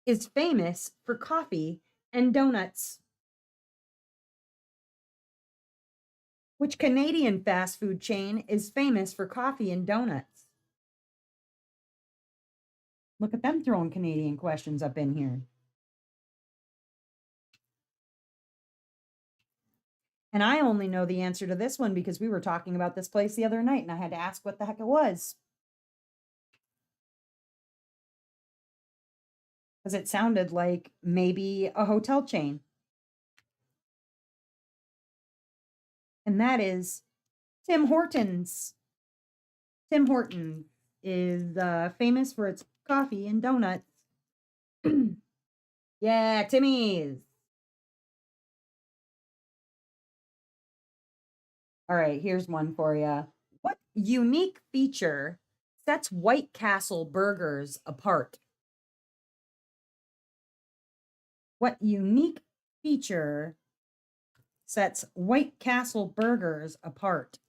is famous for coffee and donuts? Which Canadian fast food chain is famous for coffee and donuts? Look at them throwing Canadian questions up in here. And I only know the answer to this one because we were talking about this place the other night and I had to ask what the heck it was. Because it sounded like maybe a hotel chain. And that is Tim Hortons. Tim Horton is famous for its coffee and donuts. Yeah, Timmy's. All right, here's one for you. What unique feature sets White Castle burgers apart? What unique feature sets White Castle burgers apart?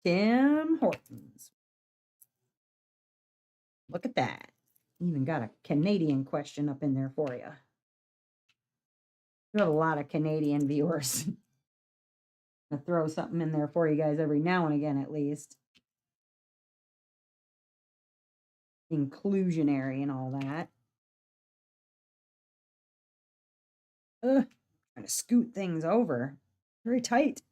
Tim Hortons. Look at that. Even got a Canadian question up in there for you. You have a lot of Canadian viewers. I'm gonna throw something in there for you guys every now and again, at least. Inclusionary and all that. Ugh, trying to scoot things over. Very tight.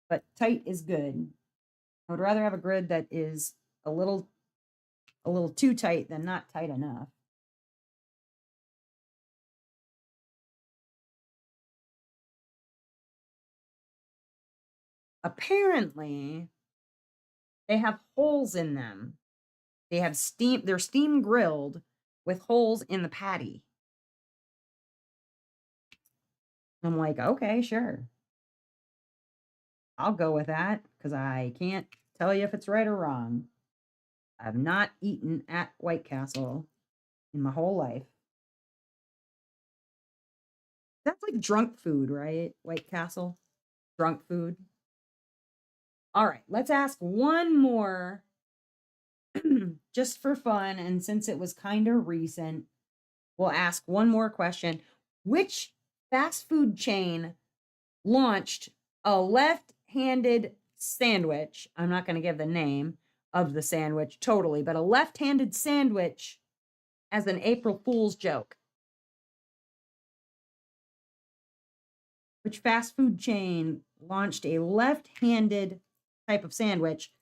But tight is good. I would rather have a grid that is a little too tight than not tight enough. Apparently, they have holes in them. They have they're steam grilled with holes in the patty. I'm like, okay, sure. I'll go with that because I can't tell you if it's right or wrong. I've not eaten at White Castle in my whole life. That's like drunk food, right? White Castle, drunk food. All right, let's ask one more just for fun. And since it was kind of recent, we'll ask one more question. Which fast food chain launched a left handed sandwich? I'm not going to give the name of the sandwich totally, but a left handed sandwich as an April Fool's joke. Which fast food chain launched a left handed type of sandwich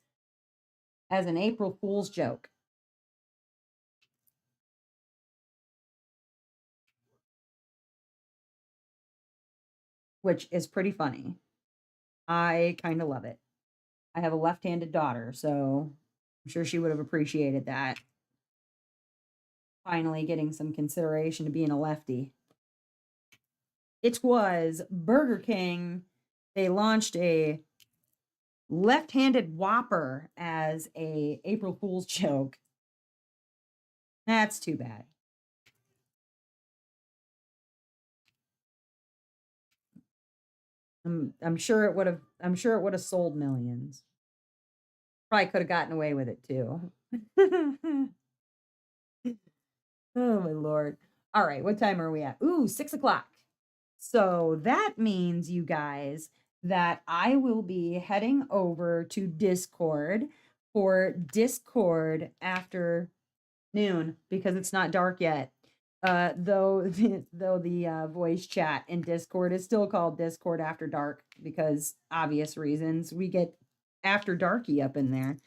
as an April Fool's joke? Which is pretty funny. I kind of love it. I have a left handed daughter, so I'm sure she would have appreciated that. Finally, getting some consideration to being a lefty. It was Burger King. They launched a left-handed Whopper as a April Fool's joke. That's too bad. I'm sure it would have. I'm sure it would have sold millions. Probably could have gotten away with it too. Oh my lord. All right, what time are we at? Ooh, 6 o'clock. So that means, you guys, that I will be heading over to Discord for Discord after noon because it's not dark yet. Though though the voice chat in Discord is still called Discord After Dark because obvious reasons. We get after darky up in there.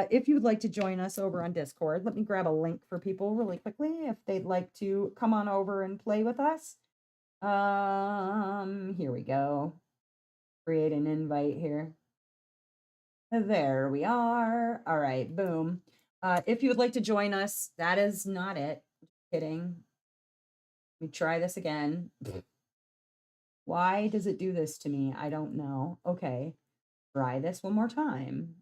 If you'd like to join us over on Discord, let me grab a link for people really quickly if they'd like to come on over and play with us. Here we go. Create an invite here. There we are. All right, boom. If you would like to join us, that is not it. Kidding. Let me try this again. Why does it do this to me? I don't know. Okay. Try this one more time.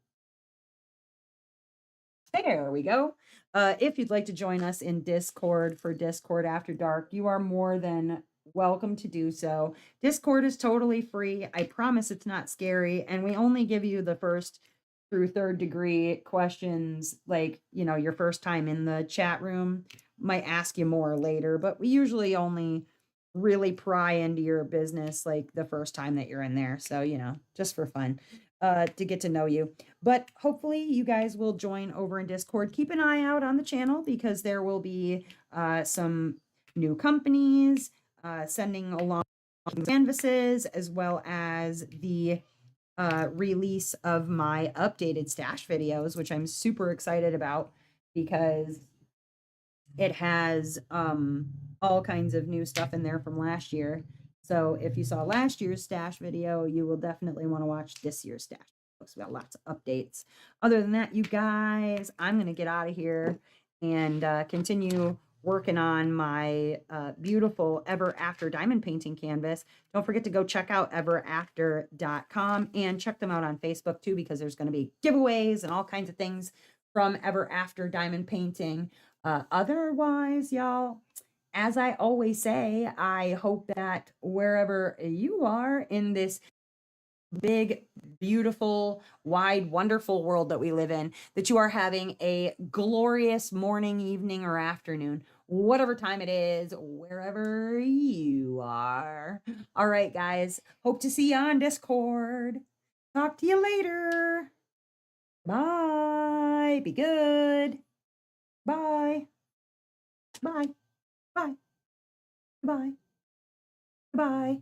There we go. If you'd like to join us in Discord for Discord After Dark, you are more than welcome to do so. Discord is totally free. I promise it's not scary. And we only give you the first through third degree questions, like, your first time in the chat room. Might ask you more later, but we usually only really pry into your business like the first time that you're in there. So, just for fun, to get to know you. But hopefully you guys will join over in Discord. Keep an eye out on the channel because there will be some new companies sending along canvases, as well as the release of my updated stash videos, which I'm super excited about because it has all kinds of new stuff in there from last year. So if you saw last year's stash video, you will definitely want to watch this year's stash. We got lots of updates. Other than that, you guys, I'm going to get out of here and continue working on my beautiful Ever After diamond painting canvas. Don't forget to go check out everafter.com and check them out on Facebook too, because there's going to be giveaways and all kinds of things from Ever After diamond painting. Otherwise, y'all, as I always say, I hope that wherever you are in this big, beautiful, wide, wonderful world that we live in, that you are having a glorious morning, evening, or afternoon, whatever time it is, wherever you are. All right, guys, hope to see you on Discord. Talk to you later. Bye. Be good. Bye. Bye. Bye. Bye. Bye.